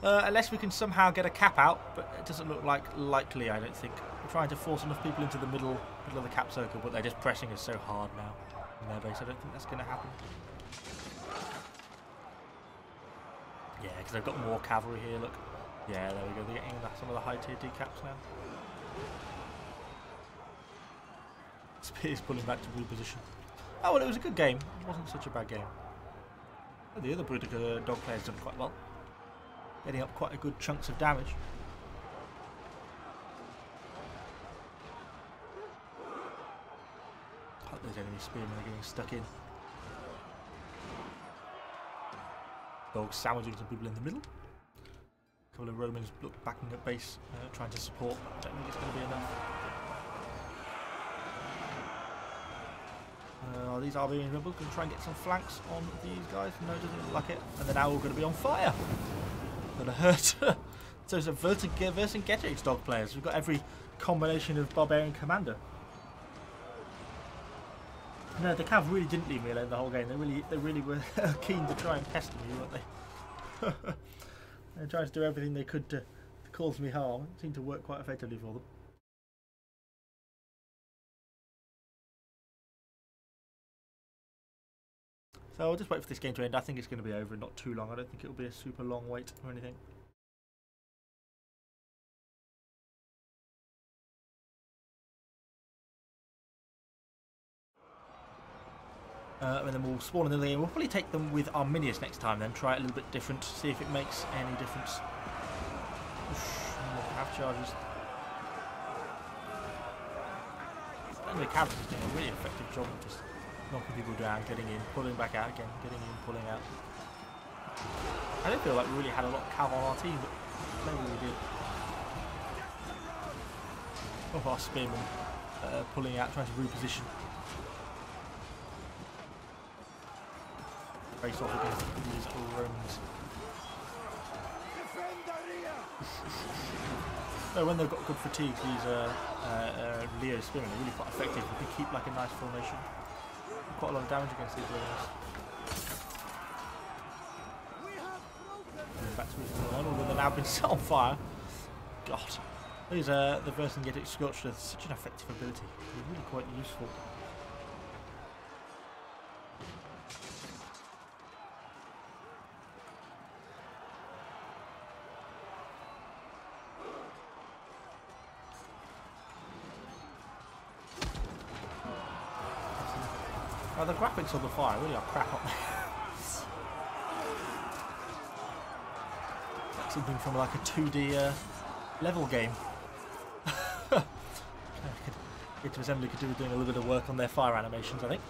Unless we can somehow get a cap out, but it doesn't look likely, I don't think. trying to force enough people into the middle of the cap circle, but they're just pressing us so hard now in their base. I don't think that's going to happen. Yeah, because they've got more cavalry here, look. Yeah, there we go. They're getting some of the high tier decaps now. Spear's pulling back to reposition. Oh, well, it was a good game. It wasn't such a bad game. Well, the other Brutica dog player's done quite well. Getting up quite a good chunks of damage. Oh, those enemy spearmen are getting stuck in. Dogs sandwiching some people in the middle. A couple of Romans look backing at base, trying to support. I don't think it's going to be enough. These Barbarian rebels going to try and get some flanks on these guys. No, it doesn't look like it. And they're now all going to be on fire. Going to hurt. So it's a Vercingetorix dog players. We've got every combination of Barbarian commander. No, the Cav really didn't leave me alone the whole game. They really were keen to try and pester me, weren't they? They tried to do everything they could to cause me harm. It seemed to work quite effectively for them. So I'll just wait for this game to end. I think it's going to be over in not too long. I don't think it'll be a super long wait or anything. And then we'll spawn in the game. We'll probably take them with Arminius next time then. Try it a little bit different. See if it makes any difference. Half charges. And the Cavalry is doing a really effective job of just knocking people down, getting in, pulling back out again, getting in, pulling out. I don't feel like we really had a lot of Cav on our team, but maybe we did. Oh, our spearmen pulling out, trying to reposition. Face off against these Romans. So when they've got good fatigue, these Leo spearmen are really quite effective. We can keep like a nice formation. Quite a lot of damage against these Romans. Back to his line, although they've now been set on fire. God, these the Vercingetorix Scorched are such an effective ability. They're really quite useful. Oh, the graphics on the fire really are crap, aren't they? Like something from like a 2D level game. It Assembly could do with doing a little bit of work on their fire animations, I think.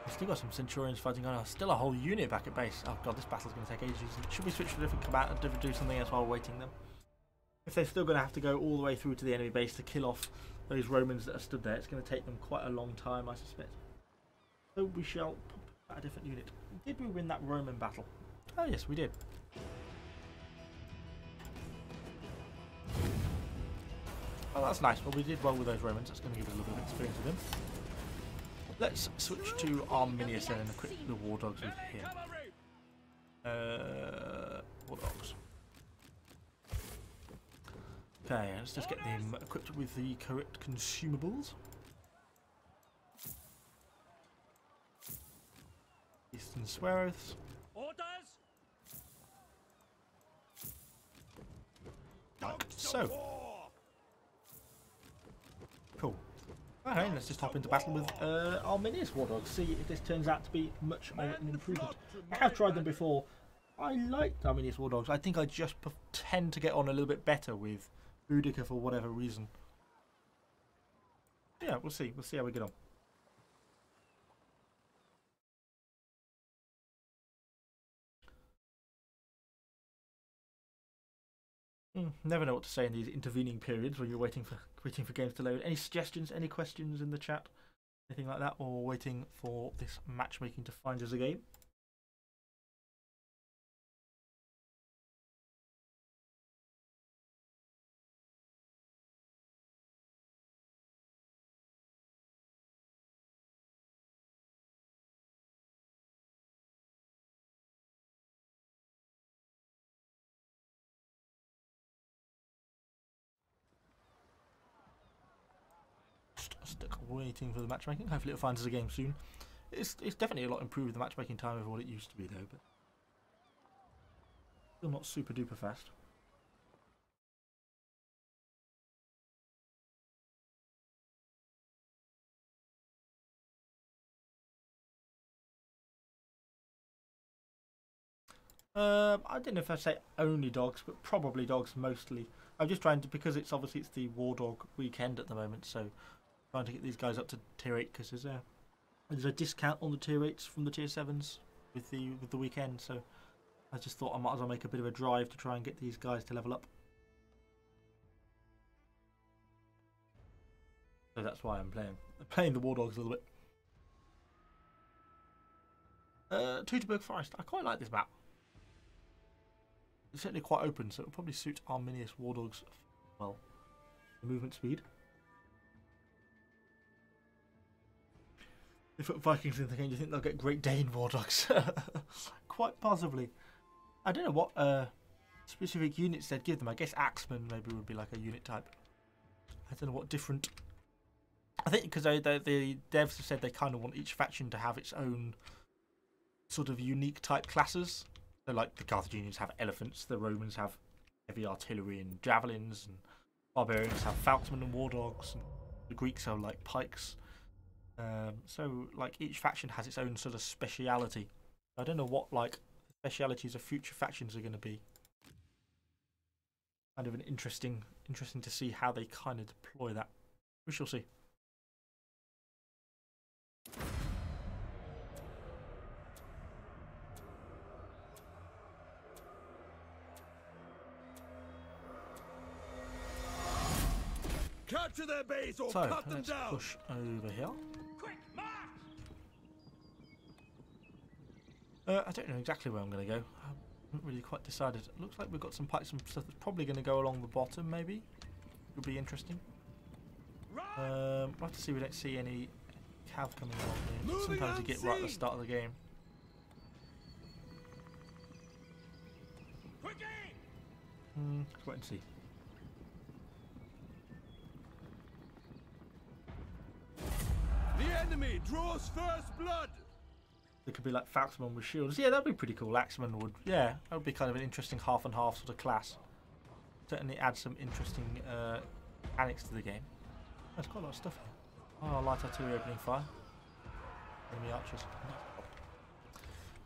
We've still got some Centurions fighting on. Still a whole unit back at base. Oh god, this battle's going to take ages. Should we switch to a different command and do something else while waiting them? If they're still going to have to go all the way through to the enemy base to kill off those Romans that are stood there, it's going to take them quite a long time, I suspect. So we shall pop a different unit. Did we win that Roman battle? Oh yes, we did. Oh, that's nice. Well, we did well with those Romans. That's going to give us a little bit of experience with them. Let's switch to Arminius then and equip the Wardogs with him. Wardogs. Okay, let's just get them equipped with the correct consumables. Eastern Sweroths. Orders. Like so. Cool. Okay, let's just hop into battle with Arminius Wardogs. See if this turns out to be much of an improvement. I have tried them before. I liked Arminius Wardogs. I think I just tend to get on a little bit better with Boudica for whatever reason. Yeah, we'll see. We'll see how we get on. Never know what to say in these intervening periods when you're waiting for games to load. Any suggestions? Any questions in the chat? Anything like that? Or waiting for this matchmaking to find us a game? stuck waiting for the matchmaking. Hopefully it'll find us a game soon. It's definitely a lot improved the matchmaking time over what it used to be though, but still not super duper fast. I don't know if I say only dogs, but probably dogs mostly. I'm just trying to, because it's obviously it's the Wardog weekend at the moment, so trying to get these guys up to tier 8 because there's a discount on the tier 8s from the tier 7s with the weekend. So I just thought I might as well make a bit of a drive to try and get these guys to level up. So that's why I'm playing the Wardogs a little bit. Teutoburg Forest. I quite like this map. It's certainly quite open, so it'll probably suit our miniest Wardogs well. The movement speed. If Vikings in the game, do you think they'll get Great Dane Wardogs? Quite possibly. I don't know what specific units they'd give them. I guess Axemen maybe would be like a unit type. I don't know what different. I think because the devs have said they kind of want each faction to have its own sort of unique type classes. So like the Carthaginians have elephants, the Romans have heavy artillery and javelins, and Barbarians have falconmen and Wardogs, and the Greeks have like pikes. So like each faction has its own sort of speciality. I don't know what like the specialities of future factions are going to be. Kind of an interesting to see how they kind of deploy that. We shall see. Capture their base or So cut them let's down. push over here. Quick, march! I don't know exactly where I'm going to go. I haven't really quite decided. It looks like we've got some pipes and stuff that's probably going to go along the bottom, maybe. Would be interesting. We'll have to see. We don't see any cav coming along here. Sometimes you get right at the start of the game. Quick aim! Let's wait and see. The enemy draws first blood. It could be like Falxman with shields. Yeah, that'd be pretty cool. Axeman would. Yeah, that would be kind of an interesting half and half sort of class. Certainly add some interesting mechanics to the game. There's quite a lot of stuff here. Oh, light artillery opening fire. Enemy archers.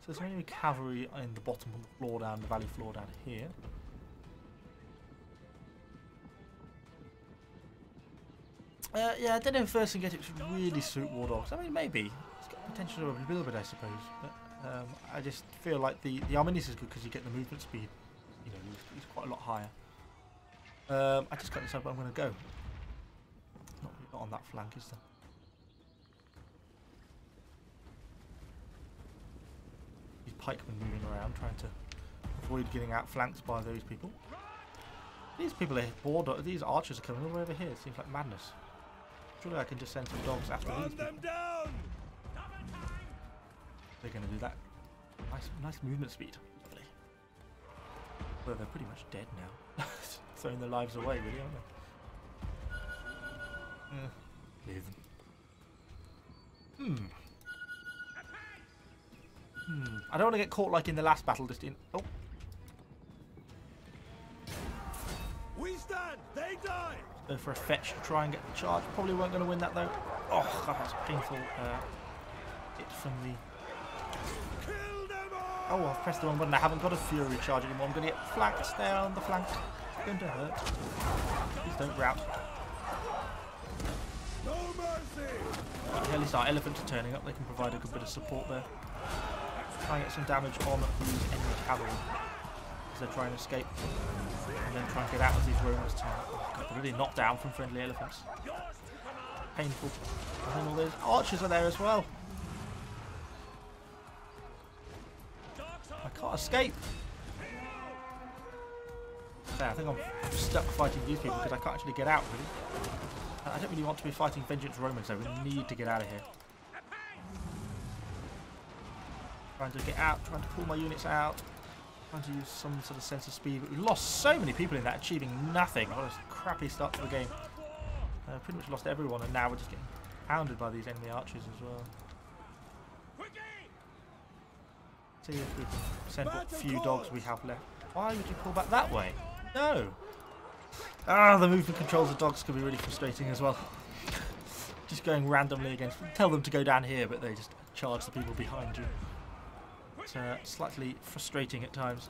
So there's enemy cavalry in the bottom of the floor down, the valley floor down here. Yeah, I don't know if Vercingetorix would really suit Wardogs. I mean, maybe. It's got potential to a little bit, I suppose. But I just feel like the Arminius is good because you get the movement speed. You know, he's quite a lot higher. I just can't decide where I'm going to go. Not on that flank, is there? These pikemen moving around, trying to avoid getting outflanked by those people. These people are bored. These archers are coming all the way over here. It seems like madness. Surely I can just send some dogs after these people. Down. They're going to do that. Nice movement speed. Lovely. Well, they're pretty much dead now. Throwing their lives away, really, aren't they? Leave them. I don't want to get caught like in the last battle. Just in. Oh. We stand. They die. Go for a fetch to try and get the charge. Probably weren't going to win that though. Oh, that was painful. Hit from the. Kill them all. Oh, I've pressed the wrong button. I haven't got a fury charge anymore. I'm going to get flanked there on the flank. It's going to hurt. Please don't rout. No mercy. Right, at least our elephants are turning up. They can provide a good bit of support there. Try and get some damage on these enemy cavalry as they're trying to escape. And then try and get out as these Romans turn up. Oh, God, they're really knocked down from friendly elephants. Painful. And then all those archers are there as well. I can't escape. Yeah, I think I'm stuck fighting these people because I can't actually get out, really. I don't really want to be fighting Vengeance Romans, though. We need to get out of here. Trying to get out, trying to pull my units out. Trying to use some sort of sense of speed. But we've lost so many people in that, achieving nothing. What a crappy start to the game. Pretty much lost everyone, and now we're just getting pounded by these enemy archers as well. See if we can send what few dogs we have left. Why would you pull back that way? No! Ah, the movement controls of dogs can be really frustrating as well. Just going randomly against... Tell them to go down here, but they just charge the people behind you. It's slightly frustrating at times.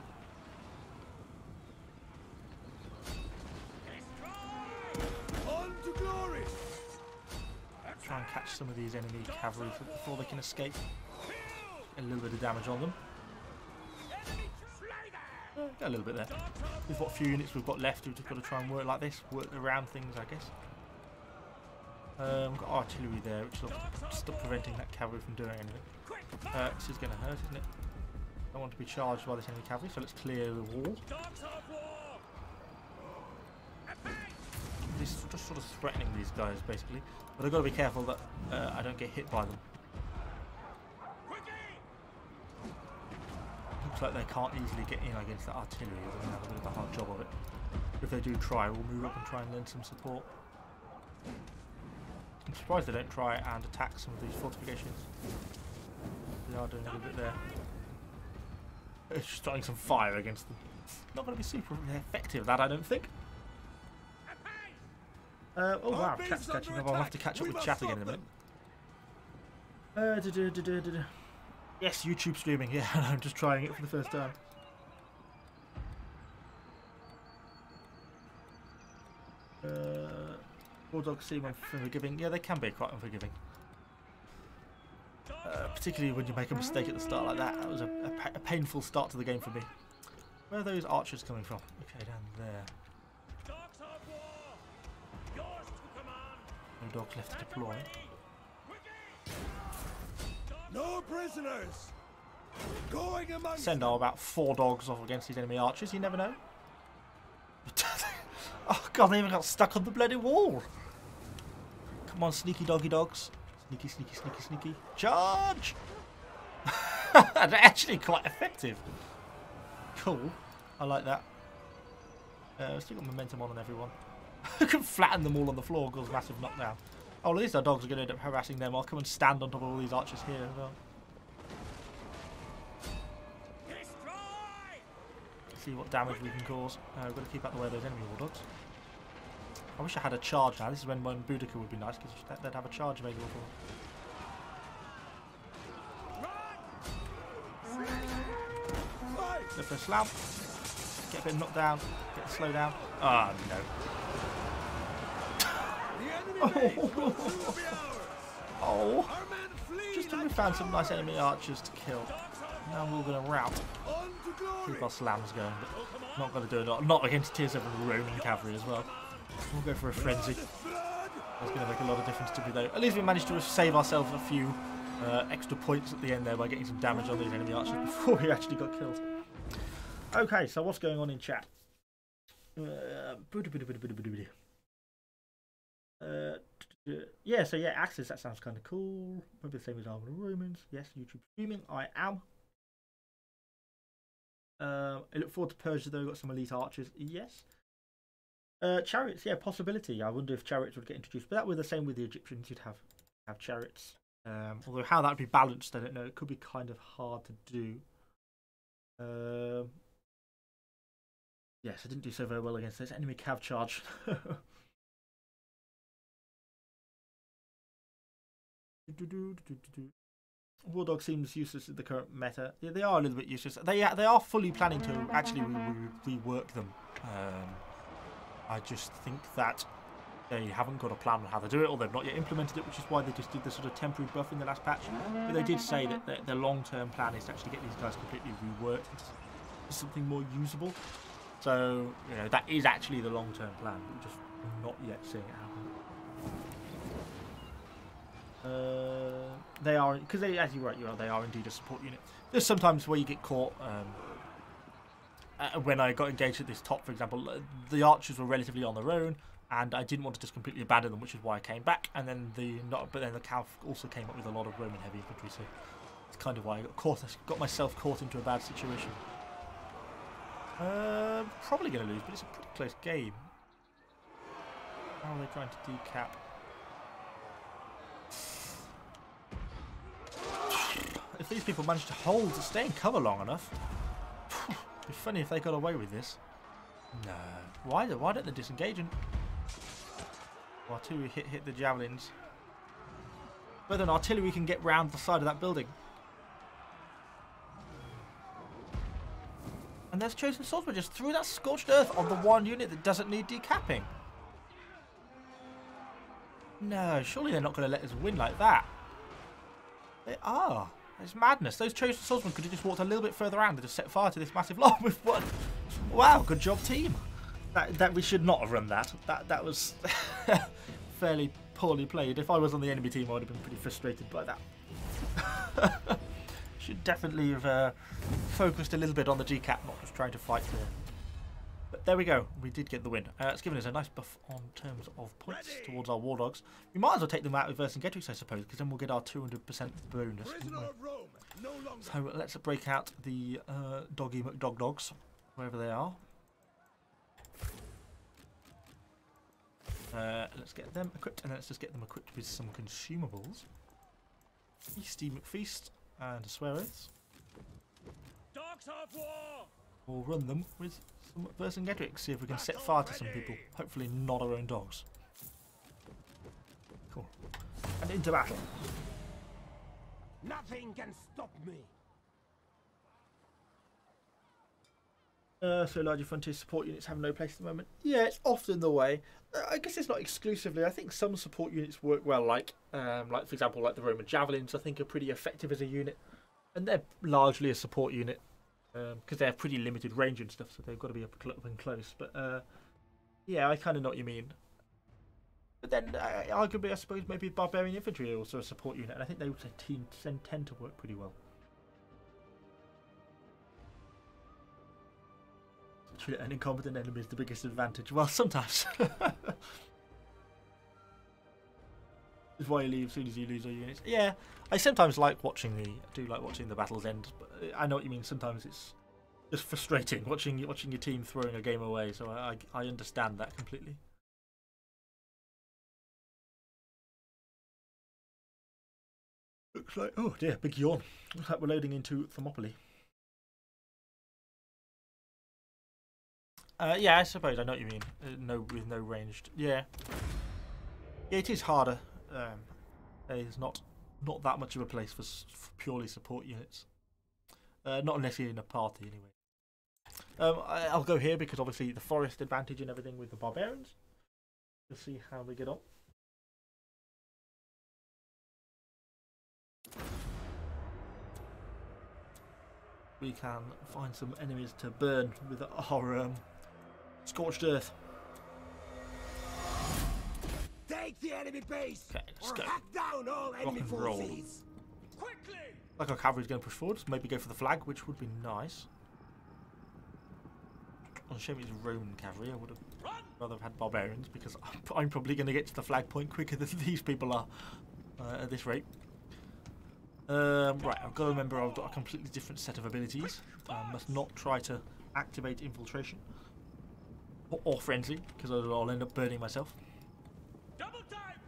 On to glory! Try and catch some of these enemy cavalry before they can escape. Get a little bit of damage on them. Got a little bit there. With what few units we've got left, we've just got to try and work like this, work around things, I guess. We've got artillery there, which will stop preventing that cavalry from doing anything. This is going to hurt, isn't it? I don't want to be charged by this enemy cavalry, so let's clear the wall. This just sort of threatening these guys, basically. But I've got to be careful that I don't get hit by them. Looks like they can't easily get in against the artillery. They're going to have a bit of a hard job of it. If they do try, we'll move up and try and lend some support. I'm surprised they don't try and attack some of these fortifications. They are doing a little bit there. It's starting some fire against them. Not going to be super effective, that I don't think. Oh wow, chat's catching up. I'll have to catch up with chat again in a minute. Yes, YouTube streaming. Yeah, I'm just trying it for the first time. Wardogs seem unforgiving. Yeah, they can be quite unforgiving. Particularly when you make a mistake at the start like that. That was a painful start to the game for me. Where are those archers coming from? Okay, down there. No dogs left to deploy. No prisoners! Going among Send about 4 dogs off against these enemy archers, you never know. Oh god, they even got stuck on the bloody wall! Come on, sneaky doggy dogs. Sneaky, sneaky, sneaky, sneaky. Charge! That's actually quite effective. Cool. I like that. Still got momentum on everyone. I can flatten them all on the floor, cause massive knockdown. Oh, well, at least our dogs are going to end up harassing them. I'll come and stand on top of all these archers here as well. See what damage we can cause. We've got to keep out the way of those enemy Wardogs. I wish I had a charge now. This is when Boudica would be nice, because they'd have a charge available for them. Go for a slam. Get a bit knocked down. Get the slow down. Ah, no. Oh, just when we found some nice enemy archers to kill. Now we're going to rout. Keep our slams going, but not going to do it. Not against tier 7 Roman cavalry as well. We'll go for a frenzy. That's going to make a lot of difference to me though. At least we managed to save ourselves a few extra points at the end there by getting some damage on these enemy archers before we actually got killed. Okay, so what's going on in chat? Yeah, so yeah, Axis, that sounds kind of cool. Maybe the same as Armour Romans. Yes, YouTube streaming, I am. I look forward to Persia though, got some elite archers. Yes. Chariots, yeah, possibility. I wonder if chariots would get introduced, but that would be the same with the Egyptians. You'd have chariots. Although how that would be balanced, I don't know. It could be kind of hard to do. Yes, I didn't do so very well against this enemy cav charge. Wardogs seems useless in the current meta. Yeah, they are a little bit useless. They are fully planning to actually rework them. I just think that they haven't got a plan on how to do it, or they've not yet implemented it, which is why they just did the sort of temporary buff in the last patch. But they did say that their long-term plan is to actually get these guys completely reworked into something more usable. So, you know, that is actually the long-term plan. We're just not yet seeing it happen. They are, because as you write, they are indeed a support unit. There's sometimes where you get caught. When I got engaged at this top, for example, the archers were relatively on their own, and I didn't want to just completely abandon them, which is why I came back. And then the Cav also came up with a lot of Roman heavy infantry, so it's kind of why I got myself caught into a bad situation. Probably going to lose, but it's a pretty close game. How are they trying to decap? If these people manage to stay in cover long enough, it'd be funny if they got away with this. No. Why don't they disengage and artillery hit the javelins? Whether an artillery can get round the side of that building. And there's chosen swordsman just threw that scorched earth on the one unit that doesn't need decapping. No, surely they're not going to let us win like that. They are. It's madness. Those chosen swordsmen could have just walked a little bit further around and just set fire to this massive lob with one. Wow, good job, team. That we should not have run that. That was fairly poorly played. If I was on the enemy team, I would have been pretty frustrated by that. Should definitely have focused a little bit on the decap, not just trying to fight there. But there we go. We did get the win. It's given us a nice buff on terms of points towards our Wardogs. We might as well take them out with Vercingetorix, I suppose, because then we'll get our 200% bonus. So let's break out the Doggy McDogdogs, wherever they are. Let's get them equipped, and then let's just get them equipped with some consumables. Feasty McFeast and a swear oaths. Dogs of war! We'll run them with some Vercingetorix, see if we can set fire to some people. Hopefully not our own dogs. Cool. And into battle. Nothing can stop me. So larger frontier support units have no place at the moment. Yeah, it's often the way. I guess it's not exclusively. I think some support units work well, like for example, like the Roman javelins. I think are pretty effective as a unit, and they're largely a support unit because they have pretty limited range and stuff, so they've got to be up and close. But yeah, I kind of know what you mean. But then, arguably, I suppose maybe Barbarian infantry are also a support unit, and I think they also tend to work pretty well. An incompetent enemy is the biggest advantage. Well, sometimes. Is why you leave as soon as you lose all your units. Yeah, I sometimes like watching the battles end, but I know what you mean. Sometimes it's just frustrating watching your team throwing a game away. So I understand that completely. Looks like, oh dear, big yawn. Looks like we're loading into Thermopylae. Yeah, I suppose I know what you mean. With no ranged. Yeah, it is harder. There's not that much of a place for purely support units. Not unless you're in a party, anyway. I'll go here because obviously the forest advantage and everything with the barbarians. We'll see how we get on. We can find some enemies to burn with our scorched earth. Take the enemy base! Okay, let's go. Hack down all enemy forces! Quickly! Like our cavalry's going to push forward, so maybe go for the flag, which would be nice. On shame it's Roman cavalry. I would have rather have had barbarians because I'm probably going to get to the flag point quicker than these people are at this rate. Right, I've got to remember I've got a completely different set of abilities. I must not try to activate infiltration or frenzy because I'll end up burning myself. Double time!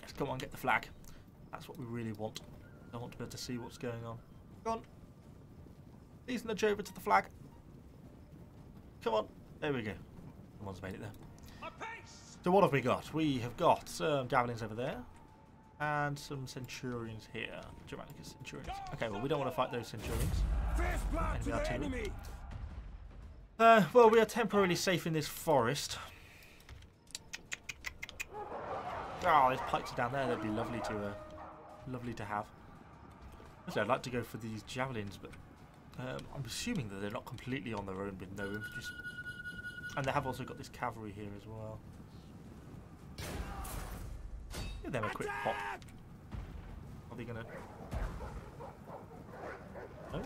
Yes, come on, get the flag. That's what we really want. I want to be able to see what's going on. Come on. Please nudge over to the flag. Come on. There we go. Someone's made it there. So what have we got? We have got some javelins over there. And some centurions here. Germanicus centurions. Okay, well, we don't want to fight those centurions. Enemy artillery. Well, we are temporarily safe in this forest. Oh, these pikes are down there. They'd be lovely to have. Actually, I'd like to go for these javelins, but I'm assuming that they're not completely on their own with no infantry. And they have also got this cavalry here as well. Give them a quick pop. Are they gonna? No?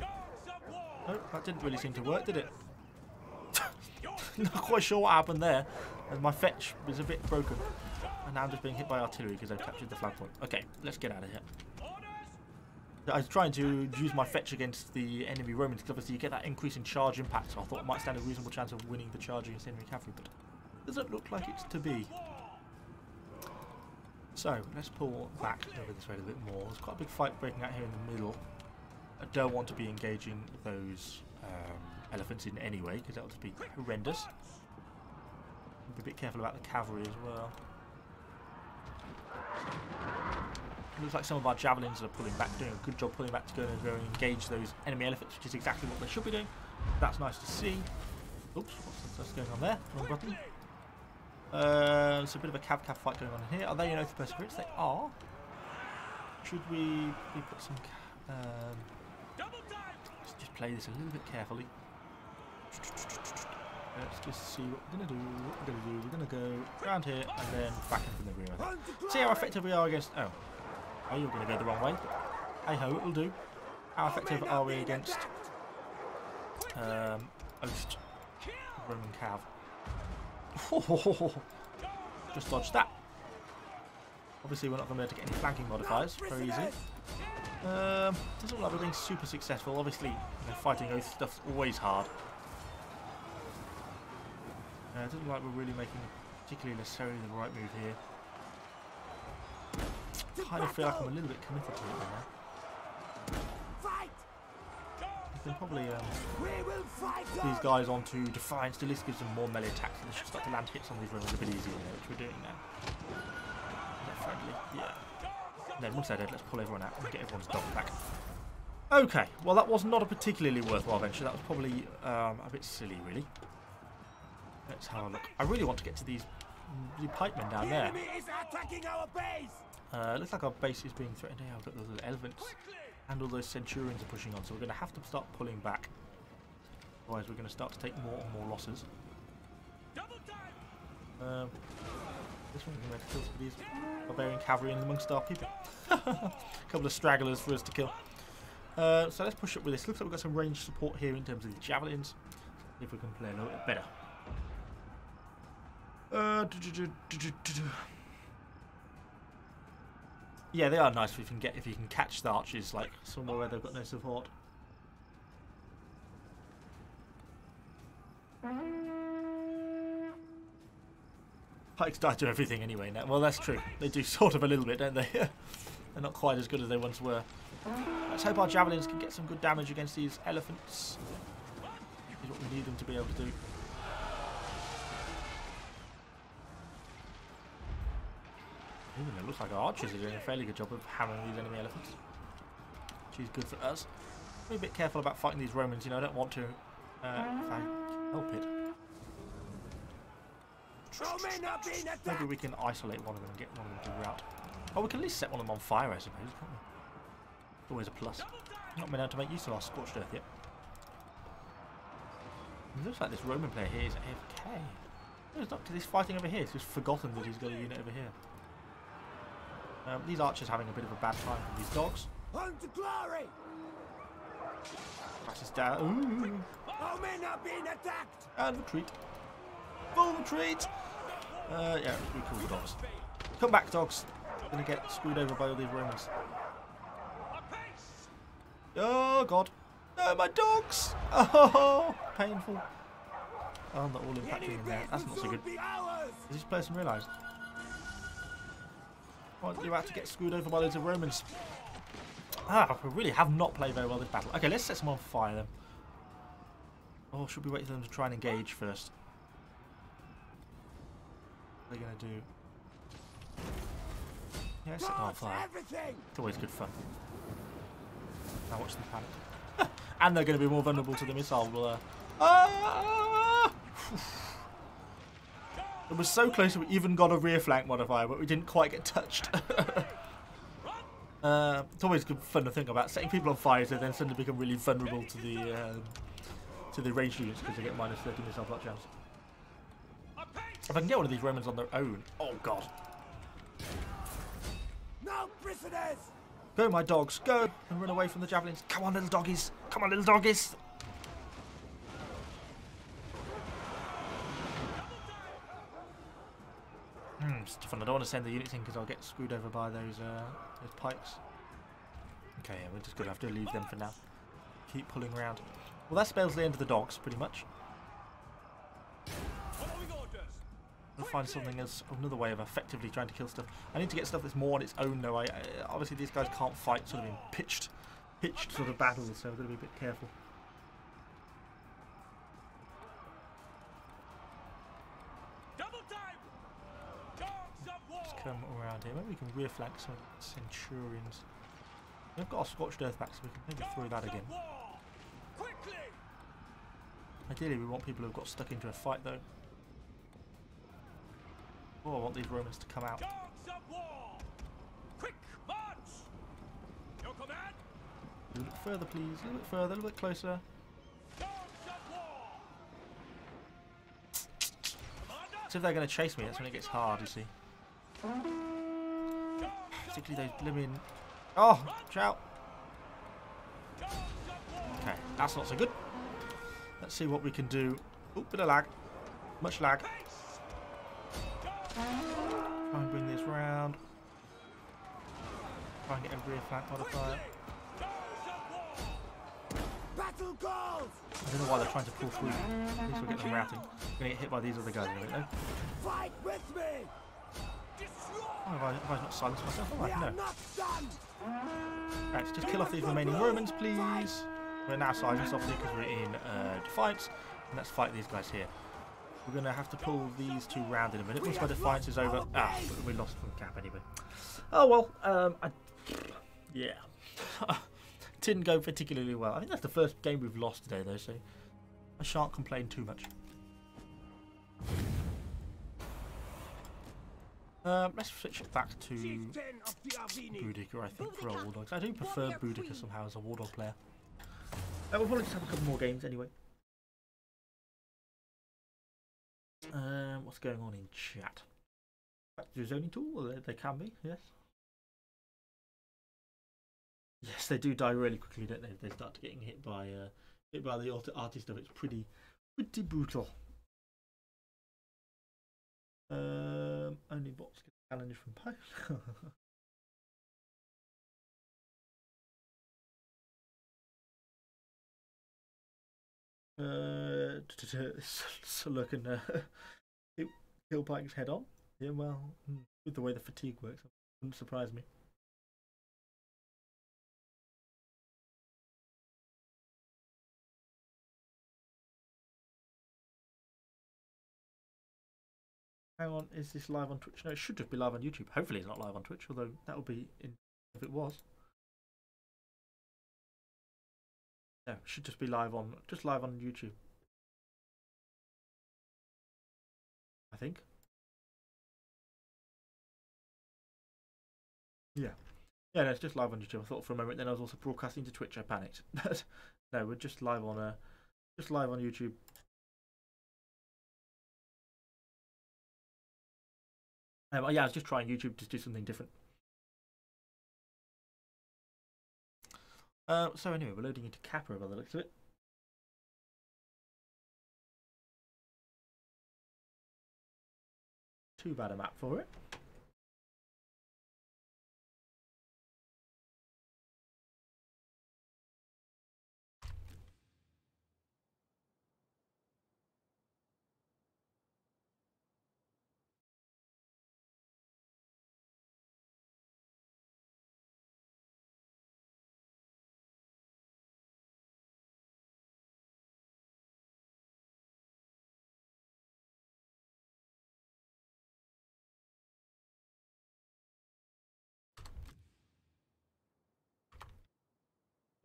No, that didn't really seem to work, did it? Not quite sure what happened there. And my fetch was a bit broken. And now I'm just being hit by artillery because I've captured the flag point. Okay, let's get out of here. I was trying to use my fetch against the enemy Romans because obviously you get that increase in charge impact, so I thought it might stand a reasonable chance of winning the charge against enemy cavalry, but Doesn't look like it's to be. So, let's pull back over this way a little bit more. There's quite a big fight breaking out here in the middle. I don't want to be engaging those elephants in any way, because that would just be horrendous. Be a bit careful about the cavalry as well. It looks like some of our javelins are pulling back, doing a good job pulling back to go and engage those enemy elephants, which is exactly what they should be doing. That's nice to see. Oops, what's going on there? Wrong button. There's a bit of a cav fight going on in here. Are they in Oath of Perseverance? They are. Should we put some... let's just play this a little bit carefully. Let's just see what we're going to do. We're going to go around here and then back into the room, I think. See how effective we are against... Oh, you're going to go the wrong way. But hey-ho, it'll do. How effective are we against... Oast Roman Cav? Just dodged that. Obviously we're not going to be able to get any flanking modifiers. Very easy. Doesn't look like we're being super successful. Obviously, fighting Oath stuff's always hard. It doesn't look like we're really making particularly necessarily the right move here. I kind of feel like I'm a little bit committed to it now. We can probably these guys onto Defiance. At least gives them more melee attacks, and they should start to land hits on these runners a bit easier, which we're doing now. Is that friendly? Yeah. Then once they're dead, let's pull everyone out and get everyone's dog back. Okay, well that was not a particularly worthwhile venture. That was probably a bit silly, really. Let's have a look. I really want to get to these pikemen down there. Looks like our base is being threatened. Yeah, we've got those little elephants. And all those centurions are pushing on, so we're going to have to start pulling back. Otherwise we're going to start to take more and more losses. This one's going to kill some of these Barbarian Cavalry and amongst our people. A couple of stragglers for us to kill. So let's push up with this. Looks like we've got some ranged support here in terms of the javelins. See if we can play a little bit better. Yeah, they are nice if you can catch the archers like somewhere where they've got no support. Pikes die to everything anyway now. Well, that's true. They do sort of a little bit, don't they? They're not quite as good as they once were. Let's hope our javelins can get some good damage against these elephants. Is what we need them to be able to do. Even it looks like our archers are doing a fairly good job of hammering these enemy elephants, which is good for us. Be a bit careful about fighting these Romans. You know, I don't want to, if I help it. Maybe we can isolate one of them and get one of them to rout. Oh, we can at least set one of them on fire, I suppose, can't we? It's always a plus. Not been able to make use of our scorched earth yet. It looks like this Roman player here is AFK. No, he's not, because he's fighting over here. He's just forgotten that he's got a unit over here. These archers having a bit of a bad time from these dogs. On to glory! Crash us down. Ooh. Our men are being attacked! And retreat. Full retreat! Yeah, we kill the dogs. Come back, dogs. Gonna get screwed over by all these Romans. Oh, God. No, my dogs! Oh, painful. Oh, they're all impacting in there. That's not so good. Has this person realised? You're about to get screwed over by loads of Romans. We really have not played very well this battle. Okay, let's set some on fire then. Or should we wait for them to try and engage first? What are they going to do? Yeah, set them on fire. It's always good fun. Now watch them panic. And they're going to be more vulnerable to the missile. It was so close we even got a rear flank modifier, but we didn't quite get touched. It's always good fun to think about setting people on fire so they then suddenly become really vulnerable to the ranged units because they get minus 30 missile block chance. If I can get one of these Romans on their own, oh god! No prisoners! Go, my dogs, go and run away from the javelins! Come on, little doggies! Come on, little doggies! It's fun. I don't want to send the units in because I'll get screwed over by those pikes. Okay, yeah, we're just going to have to leave them for now. Keep pulling around. Well, that spells the end of the dogs, pretty much. find something as another way of effectively trying to kill stuff. I need to get stuff that's more on its own though. Obviously these guys can't fight sort of in pitched sort of battles, so I've got to be a bit careful. Just come around here. Maybe we can rear flank some Centurions. We've got our Scorched Earth back, so we can maybe throw that again. Ideally, we want people who've got stuck into a fight, though. Oh, I want these Romans to come out. Quick march! Your command? A little bit further, please. A little bit further, a little bit closer. So if they're going to chase me, that's when it gets hard, you see. Particularly those blimmin'... Oh, shout! Okay, that's not so good. Let's see what we can do. Oh, bit of lag. Much lag. Try and bring this round. Try and get a rear flank modifier. Battle calls! I don't know why they're trying to pull through. At least we'll get them routing. We're going to get hit by these other guys in a minute, though. Fight with me! Oh, have I not silenced myself? We Alright, are no. not done! Right, let's just kill off these remaining Romans, please. We're now silenced, obviously, because we're in Defiance. And let's fight these guys here. We're going to have to pull these two round in a minute. Once my Defiance is over... Ah, but we lost from cap anyway. Oh, well. Yeah. Didn't go particularly well. I think that's the first game we've lost today, though, so I shan't complain too much. Let's switch it back to Boudica, I think, for our Wardogs. I do prefer Boudica somehow as a Wardog player. We'll probably just have a couple more games anyway. What's going on in chat? There's only two? Well, they can be, yes. Yes, they do die really quickly, don't they? If they start getting hit by the arty stuff. It's pretty brutal. Only bots get challenged from post. So look and kill Pike's head on. Yeah, well, with the way the fatigue works, it wouldn't surprise me. Hang on, is this live on Twitch? No, it should just be live on YouTube. Hopefully it's not live on Twitch, although that would be if it was. No, it should just be live on YouTube. I think. Yeah. Yeah, no, it's just live on YouTube. I thought for a moment then I was also broadcasting to Twitch. I panicked. No, we're just live on YouTube. Yeah, I was just trying YouTube to do something different. So anyway, we're loading into Kappa by the looks of it. Too bad a map for it.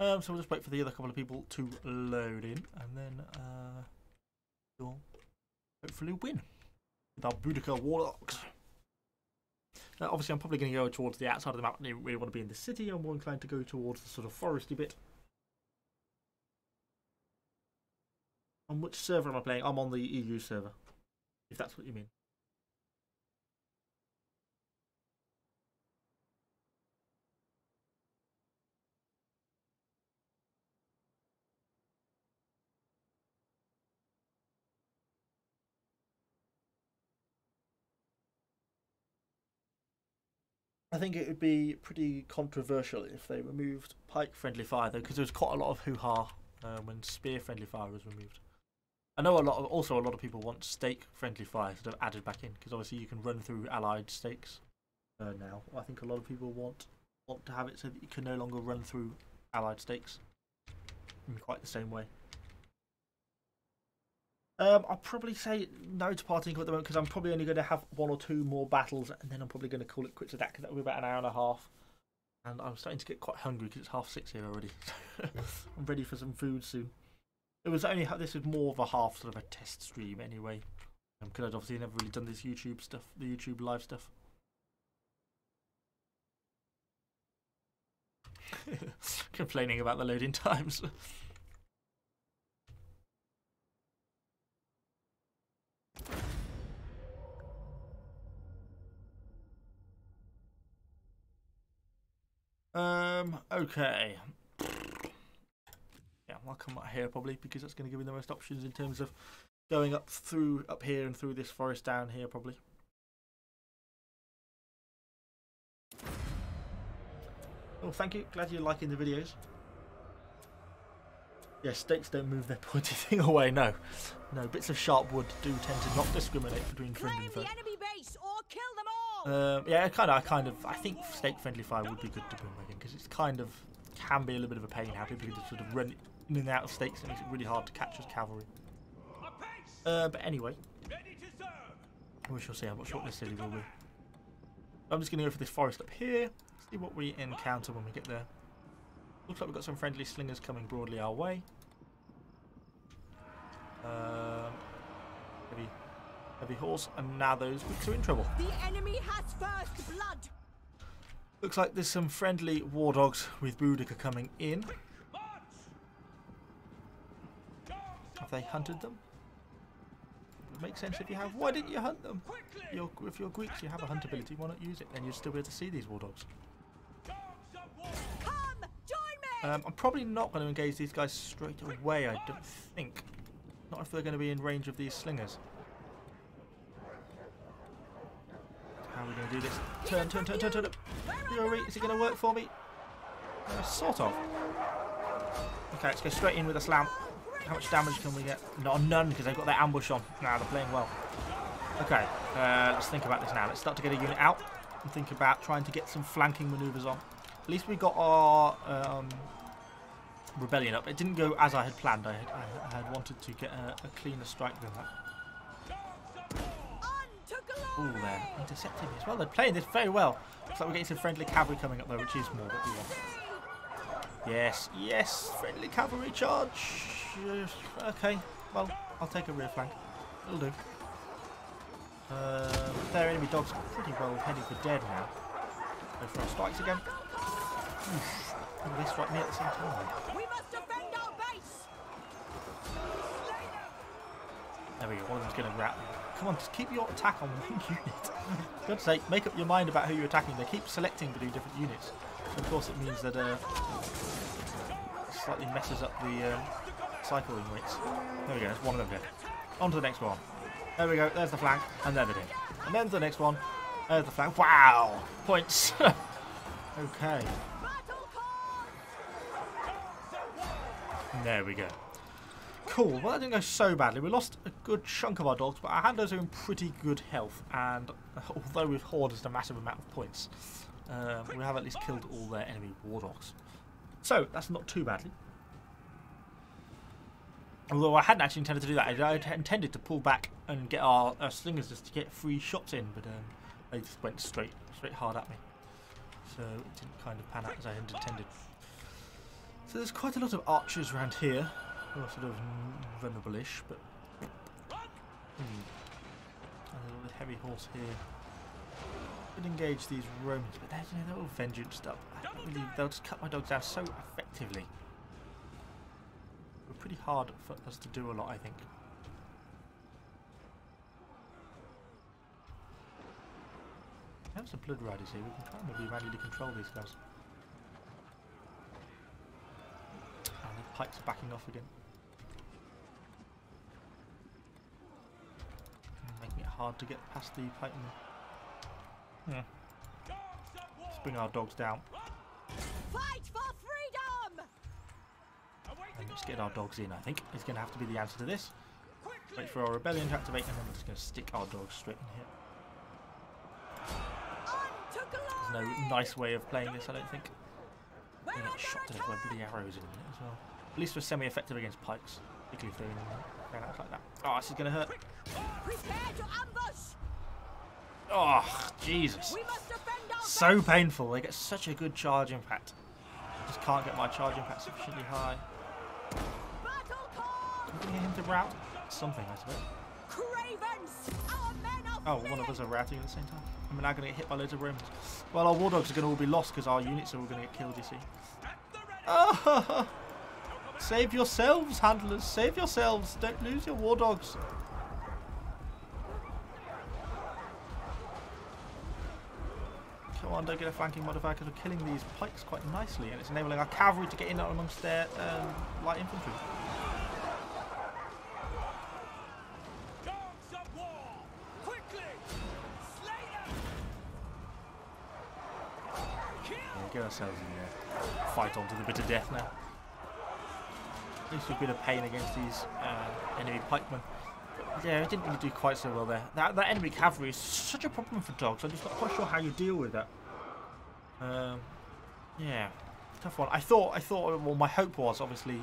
So we'll just wait for the other couple of people to load in, and then we'll hopefully win with our Boudica Wardogs. Obviously, I'm probably going to go towards the outside of the map. I don't really want to be in the city. I'm more inclined to go towards the sort of foresty bit. On which server am I playing? I'm on the EU server, if that's what you mean. I think it would be pretty controversial if they removed pike friendly fire, though, because there was quite a lot of hoo-ha when spear friendly fire was removed. I know a lot of people want stake friendly fire sort of added back in, because obviously you can run through allied stakes now. I think a lot of people want to have it so that you can no longer run through allied stakes in quite the same way. I'll probably say no to partying at the moment, because I'm probably only going to have 1 or 2 more battles, and then I'm probably going to call it quits with that, because that will be about an hour and a half. And I'm starting to get quite hungry because it's 6:30 here already. I'm ready for some food soon. This is more of a half sort of a test stream anyway, because I'd obviously never really done this YouTube stuff, the YouTube live stuff. Complaining about the loading times. Okay. Yeah, I'll come up here probably, because that's going to give me the most options in terms of going up here and through this forest down here probably. Oh, thank you. Glad you're liking the videos. Yeah, stakes don't move their pointy thing away. No, bits of sharp wood do tend to not discriminate between friend and foe. Claim the enemy base or kill them all. Yeah, I think stake friendly fire would be good to bring back in, because it's can be a little bit of a pain how people just sort of run in and out of stakes. It makes it really hard to catch as cavalry. But anyway, we shall see. I'm not sure what this city will be. I'm just going to go for this forest up here. See what we encounter when we get there. Looks like we've got some friendly slingers coming broadly our way. Heavy horse, and now those Wicks are in trouble. The enemy has first blood. Looks like there's some friendly Wardogs with Boudica coming in. Have they hunted them? It makes sense if you have. Why didn't you hunt them? If you're Greeks, you have a hunt ability. Why not use it? Then you'll still be able to see these Wardogs. Come, join me. I'm probably not going to engage these guys straight away, I don't think. Not if they're going to be in range of these slingers. How are we going to do this? Turn up. Fury, is it going to work for me? Sort of. Okay, let's go straight in with a slam. How much damage can we get? None, because they've got their ambush on. Now they're playing well. Okay, let's think about this now. Let's start to get a unit out and think about trying to get some flanking manoeuvres on. At least we got our rebellion up. It didn't go as I had planned. I had wanted to get a cleaner strike than that. Oh, they're intercepting me as well. They're playing this very well. Looks like we're getting some friendly cavalry coming up though, which is more what we want. Yes, friendly cavalry charge. Okay, well, I'll take a rear flank. It'll do. Their enemy dogs are pretty well headed for dead now. Go for our strikes again. Oof. Oh, they strike me at the same time. We must defend our base. There we go, one of them's going to rat. Come on, just keep your attack on one unit. For God's sake, make up your mind about who you're attacking. They keep selecting between different units. So of course it means that it slightly messes up the cycling rates. There we go, that's one of them dead. On to the next one. There we go, there's the flank, and there they're dead. And then to the next one, there's the flank. Wow! Points! Okay. There we go. Cool, well that didn't go so badly. We lost a good chunk of our dogs, but our handlers are in pretty good health, and although we've hoarded a massive amount of points, we have at least killed all their enemy Wardogs. So, that's not too badly. Although I hadn't actually intended to do that. I intended to pull back and get our slingers just to get free shots in, but they just went straight hard at me. So it didn't kind of pan out as I had intended. So there's quite a lot of archers around here, who are sort of vulnerable-ish, but and a little heavy horse here. Could engage these Romans, but they're all vengeance up. They'll just cut my dogs down so effectively. We're pretty hard for us to do a lot, I think. We have some blood riders here. We can try and maybe manually control these guys. And the pikes are backing off again. Making it hard to get past the pikemen. Yeah. Let's bring our dogs down. Fight for freedom! And let's get our dogs in, I think. It's going to have to be the answer to this. Wait for our rebellion to activate, and then we're just going to stick our dogs straight in here. There's no nice way of playing this, I don't think. They get shot to death by bloody arrows in a minute as well. At least we're semi-effective against pikes, particularly if they're in out like that. Oh, this is going to hurt. Prepare to ambush. Oh, Jesus. So painful. They get such a good charge impact. I just can't get my charge impact sufficiently high. I'm going to get him to rout something, I suppose. Oh, one of us are routing at the same time. And we're now going to get hit by loads of Romans. Well, our Wardogs are going to all be lost because our units are all going to get killed, you see. Oh, save yourselves, handlers. Save yourselves. Don't lose your Wardogs. Come on, don't get a flanking modifier because we're killing these pikes quite nicely. And it's enabling our cavalry to get in amongst their light infantry. Get ourselves in there. Fight on to the bitter death now. At least we've been a pain against these enemy pikemen. But yeah, it didn't really do quite so well there. That enemy cavalry is such a problem for dogs. I'm just not quite sure how you deal with that. Yeah, tough one. I thought. Well, my hope was obviously.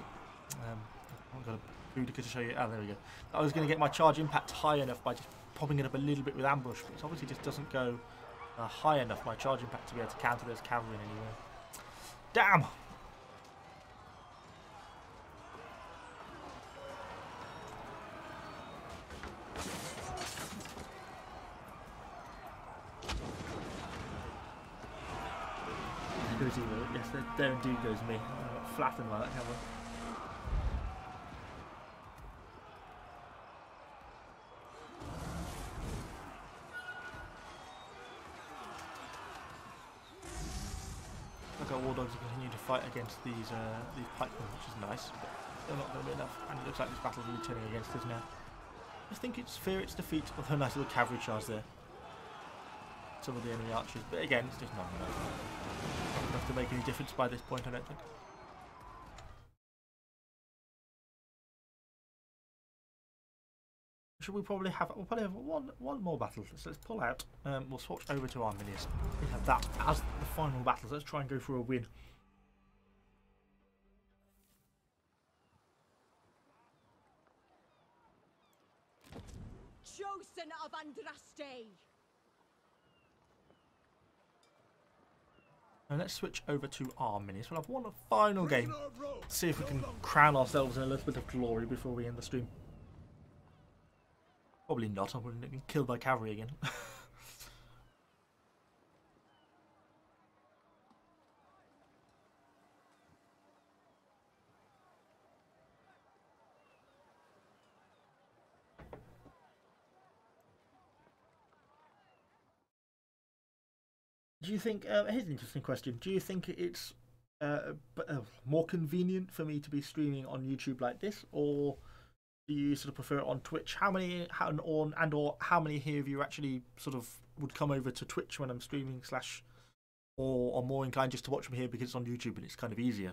I've got a Boudica to show you. Oh, there we go. I was going to get my charge impact high enough by just popping it up a little bit with ambush, but it obviously just doesn't go high enough, my charge impact, to be able to counter those cavalry in any way. Damn! Yes, there indeed goes me. I got flattened by that cavalry. Our Wardogs will continue to fight against these pikemen, which is nice, but they're not going to be enough. And it looks like this battle's really turning against us now. I think it's fear its defeat, although nice little cavalry charge there. Some of the enemy archers, but again, it's just not enough. Not enough to make any difference by this point, I don't think. Should we probably have? We'll probably have one more battle. So let's pull out. We'll switch over to Arminius. We have that as the final battle. So let's try and go for a win. Chosen of Andraste. And let's switch over to Arminius. We'll have one final game. See if we can crown ourselves in a little bit of glory before we end the stream. Probably not. I'm going to get killed by cavalry again. Do you think, here's an interesting question, do you think it's more convenient for me to be streaming on YouTube like this, or do you sort of prefer it on Twitch? How many here of you actually sort of would come over to Twitch when I'm streaming or are more inclined just to watch me here because it's on YouTube and it's kind of easier?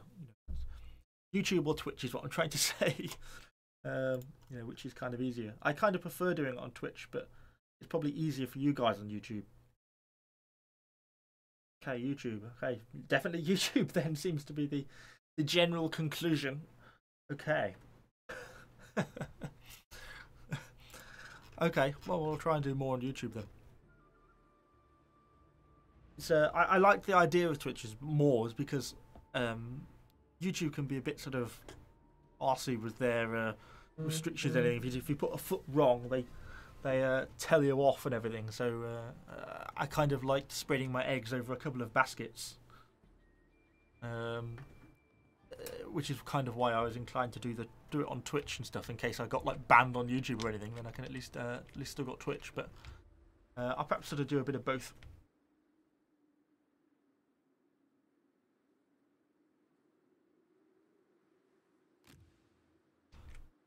YouTube or Twitch is what I'm trying to say. Which is kind of easier. I kind of prefer doing it on Twitch, but it's probably easier for you guys on YouTube. Okay, YouTube. Okay, definitely YouTube then seems to be the general conclusion. Okay. Okay, well, we'll try and do more on YouTube then. So I like the idea of Twitch because YouTube can be a bit sort of arsey with their restrictions and everything. If you put a foot wrong, they tell you off and everything. So I kind of liked spreading my eggs over a couple of baskets, which is kind of why I was inclined to do it on Twitch and stuff, in case I got like banned on YouTube or anything. Then I can at least still got Twitch, but I'll perhaps sort of do a bit of both.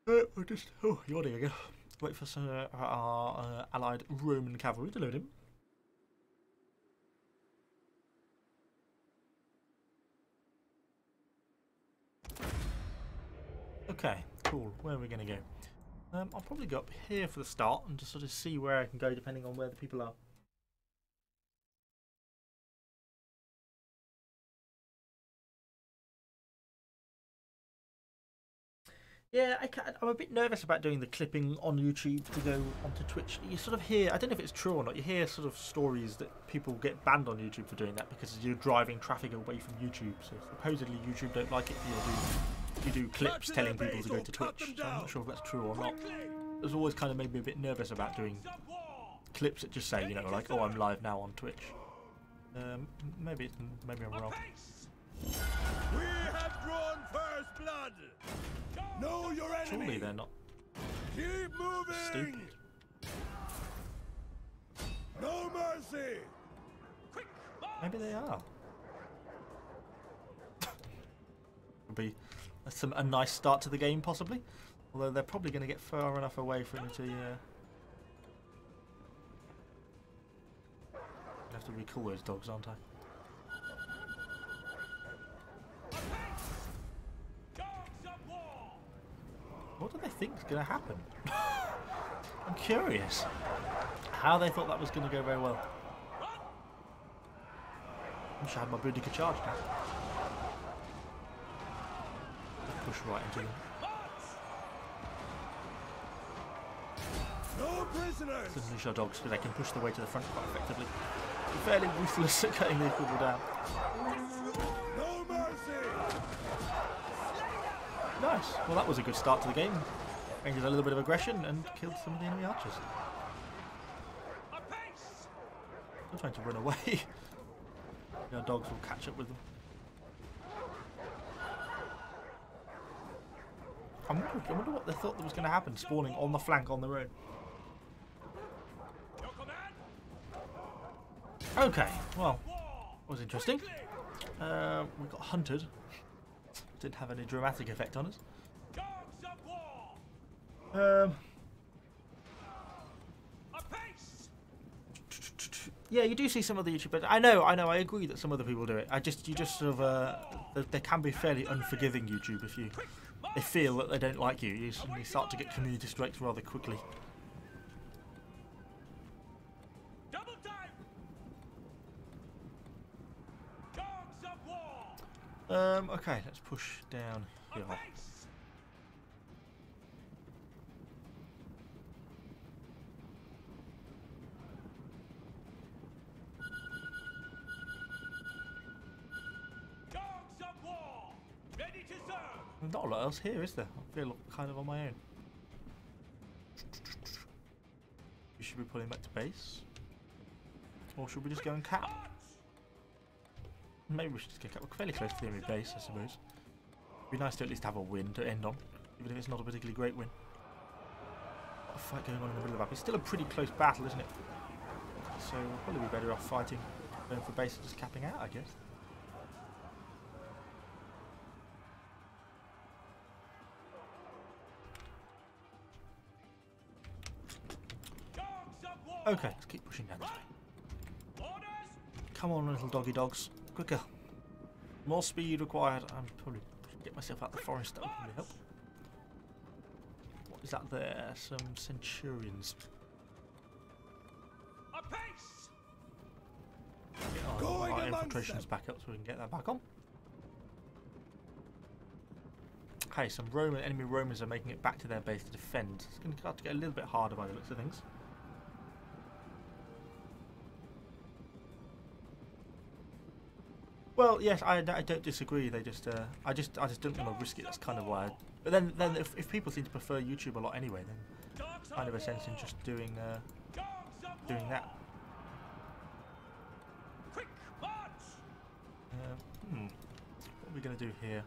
We're just yawning again. Wait for our allied Roman cavalry to load him. Okay, cool. Where are we going to go? I'll probably go up here for the start and just sort of see where I can go depending on where the people are. Yeah, I'm a bit nervous about doing the clipping on YouTube to go onto Twitch. You sort of hear, I don't know if it's true or not, you hear sort of stories that people get banned on YouTube for doing that because you're driving traffic away from YouTube. So supposedly YouTube don't like it if you do clips telling people to go to Twitch. So I'm not sure if that's true or not. It's always kind of made me a bit nervous about doing clips that just say, you know, like, oh, I'm live now on Twitch. Maybe I'm wrong. We have drawn first blood. Know your enemy. Surely they're not Keep moving. stupid. No mercy. Maybe they are. Would be a nice start to the game, possibly. Although they're probably going to get far enough away for me to. I have to recall those dogs, aren't I? What do they think is going to happen? I'm curious how they thought that was going to go very well. I wish I had my Boudica charge now. Push right into them. No prisoners. The Nisha dogs, because they can push their way to the front quite effectively. They're fairly ruthless at cutting these people down. No mercy. Nice. Well, that was a good start to the game. Gained a little bit of aggression and killed some of the enemy archers. I'm trying to run away. Our dogs will catch up with them. I wonder what they thought that was going to happen, spawning on the flank on their own. Okay, well, that was interesting. We got hunted. Didn't have any dramatic effect on us. Yeah, you do see some of the YouTubers. I know. I agree that some other people do it. You just sort of, they can be fairly unforgiving YouTube if they feel that they don't like you. You suddenly start to get community strikes rather quickly. Okay, let's push down here. Not a lot else here, is there? I feel kind of on my own. We should be pulling back to base. Or should we just go and cap? Maybe we should just get cap. We're fairly close to the enemy base, I suppose. It'd be nice to at least have a win to end on, even if it's not a particularly great win. A fight going on in the middle of the map. It's still a pretty close battle, isn't it? So we'll probably be better off fighting, going for base and just capping out, I guess. Okay, let's keep pushing down this way. Come on, little doggy dogs. Quicker. More speed required. I'm probably should get myself out of the forest. That would probably help. What is that there? Some centurions. Get our infiltrations back up so we can get that back on. Okay, some enemy Romans are making it back to their base to defend. It's going to start to get a little bit harder by the looks of things. Well, yes, I don't disagree. They just, I just don't want to risk it. That's kind of why. But then if people seem to prefer YouTube a lot anyway, then kind of a sense in just doing that. What are we going to do here?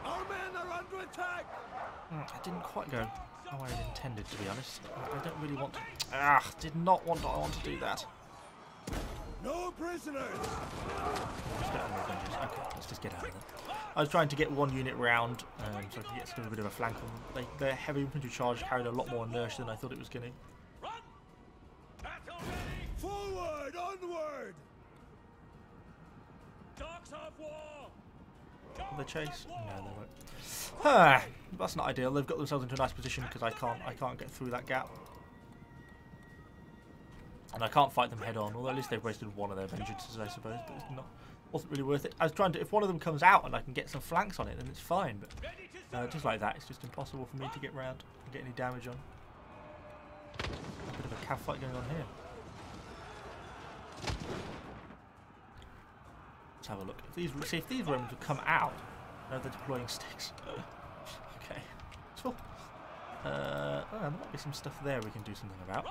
Our men are under attack. I didn't quite go how I had intended, to be honest. I don't really want to. Did not want to do that. No prisoners. Let's get out of the dungeons. Okay, let's just get out of there. I was trying to get one unit round, so I could get sort of a bit of a flank on them. Their heavy infantry charge carried a lot more inertia than I thought it was going to. Forward, onward. Will they chase? No, they won't. Ah, that's not ideal. They've got themselves into a nice position because I can't get through that gap. And I can't fight them head on, although at least they've wasted one of their vengeances, I suppose, but it's wasn't really worth it. I was trying to, if one of them comes out and I can get some flanks on it, then it's fine, but just like that, it's just impossible for me to get round and get any damage on. A bit of a cav fight going on here. Let's have a look. If these Romans would come out, no, they're deploying sticks. Okay, cool. There might be some stuff there we can do something about.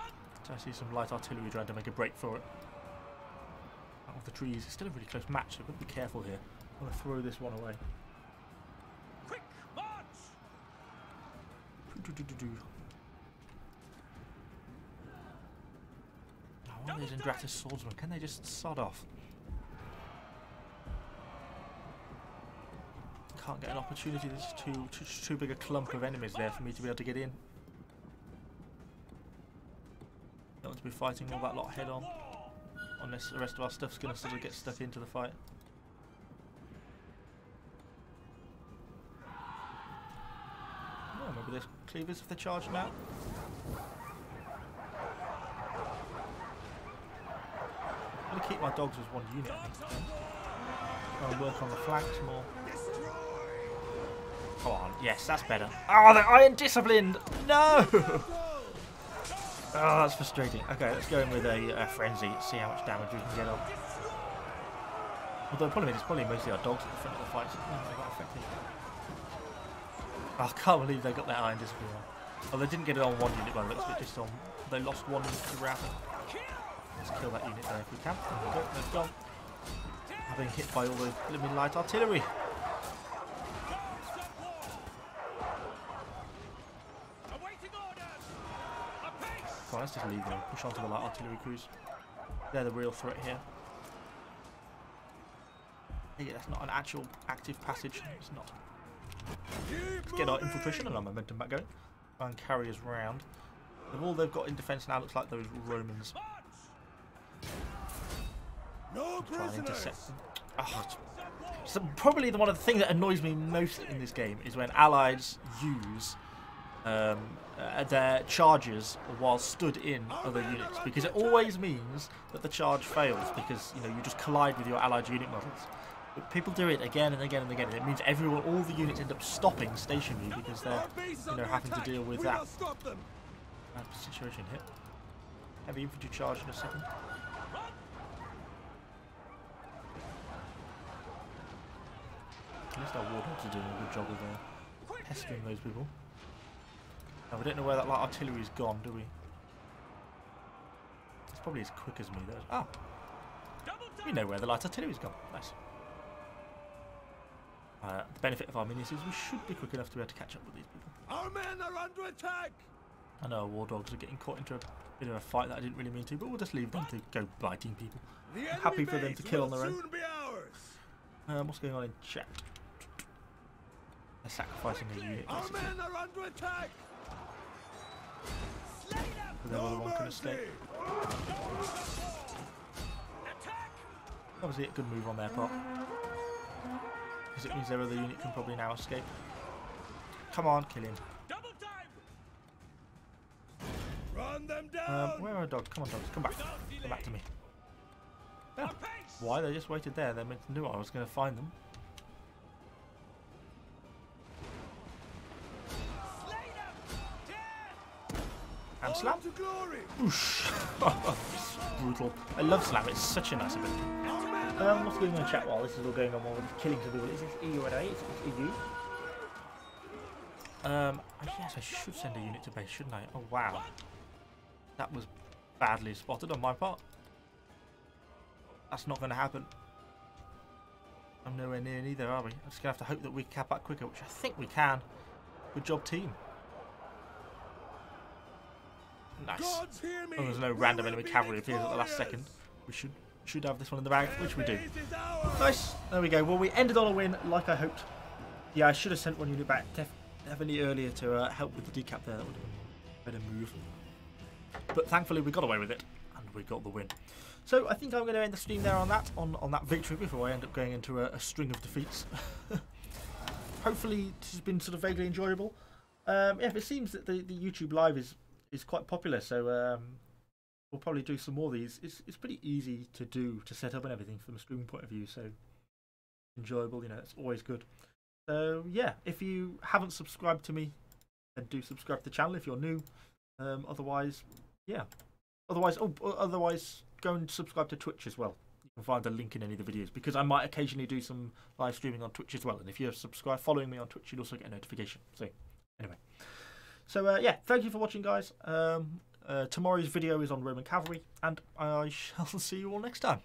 So I see some light artillery trying to make a break for it. Out of the trees. It's still a really close match, so I've got to be careful here. I'm going to throw this one away. Quick march! I want these Indratus swordsmen. Can they just sod off? Can't get an opportunity. There's too big a clump of enemies there for me to be able to get in. Don't want to be fighting all that lot head on, unless the rest of our stuff's going to sort of get stuck into the fight. Oh, maybe there's cleavers if they charge now. I'm going to keep my dogs as one unit. Try and work on the flanks more. Come on, yes, that's better. Oh, they're iron disciplined! No! Oh, that's frustrating. Okay, let's go in with a frenzy, see how much damage we can get on. Although the problem is, it's probably mostly our dogs at the front of the fight, so it's not that effective. Oh, I can't believe they got that iron discipline on. Oh, they didn't get it on one unit by the looks of it, just on. They lost one unit to routing. Let's kill that unit there if we can. There we go, they've gone. Having hit by all the blooming light artillery. Come on, let's just leave them and push on to the light artillery crews. They're the real threat here. Yeah, that's not an actual active passage. It's not. Let's get our infiltration and our momentum back going. Try and carry us round. All they've got in defence now looks like those Romans. No Try and prisoners. intercept them. Oh, so probably one of the things that annoys me most in this game is when allies use their charges while stood in other units, because it always means that the charge fails because you just collide with your allied unit models. But people do it again and again and again, and it means all the units end up stopping stationary because they're having to deal with that bad situation here. Heavy infantry charge in a second. At least our Wardogs are doing a good job of pestering those people. Now, we don't know where that light artillery's gone, do we? It's probably as quick as me, though. Ah! We know where the light artillery's gone. Nice. The benefit of our minis is we should be quick enough to be able to catch up with these people. Our men are under attack! I know our Wardogs are getting caught into a bit of a fight that I didn't really mean to, but we'll just leave them to go biting people. I'm happy for them to kill on their own. What's going on in chat? They're sacrificing a unit, basically. Our men are under attack! The other one can escape. Obviously a good move on their part, because it means their other unit can probably now escape. Come on, kill him. Run them down! Where are dogs? Come on, dogs, come back. Come back to me. Oh, why? They just waited there. They knew I was going to find them. And slam. Whoosh. Brutal. I love slam. It's such a nice ability. What's going on in chat while this is all going on while we're killing some people? Is this EU and A? Is it EU? Yes, I should send a unit to base, shouldn't I? Oh wow. That was badly spotted on my part. That's not going to happen. I'm nowhere near neither, are we? I'm just going to have to hope that we cap back quicker, which I think we can. Good job, team. Nice. Oh, there's no random enemy cavalry appears at the last second. We should have this one in the bag, which we do. Nice. There we go. Well, we ended on a win, like I hoped. Yeah, I should have sent one unit back definitely earlier to help with the decap there. That would have been a better move. But thankfully, we got away with it. And we got the win. So I think I'm going to end the stream there on that victory before I end up going into a string of defeats. Hopefully this has been sort of vaguely enjoyable. Yeah, it seems that the YouTube live is quite popular, so we'll probably do some more of these. It's pretty easy to do, to set up and everything from a streaming point of view, so enjoyable, you know, it's always good. So yeah, if you haven't subscribed to me, then do subscribe to the channel if you're new. Otherwise, yeah. Otherwise go and subscribe to Twitch as well. You can find the link in any of the videos, because I might occasionally do some live streaming on Twitch as well. And if you're following me on Twitch, you'll also get a notification. So anyway, so yeah, thank you for watching, guys. Tomorrow's video is on Roman Cavalry, and I shall see you all next time.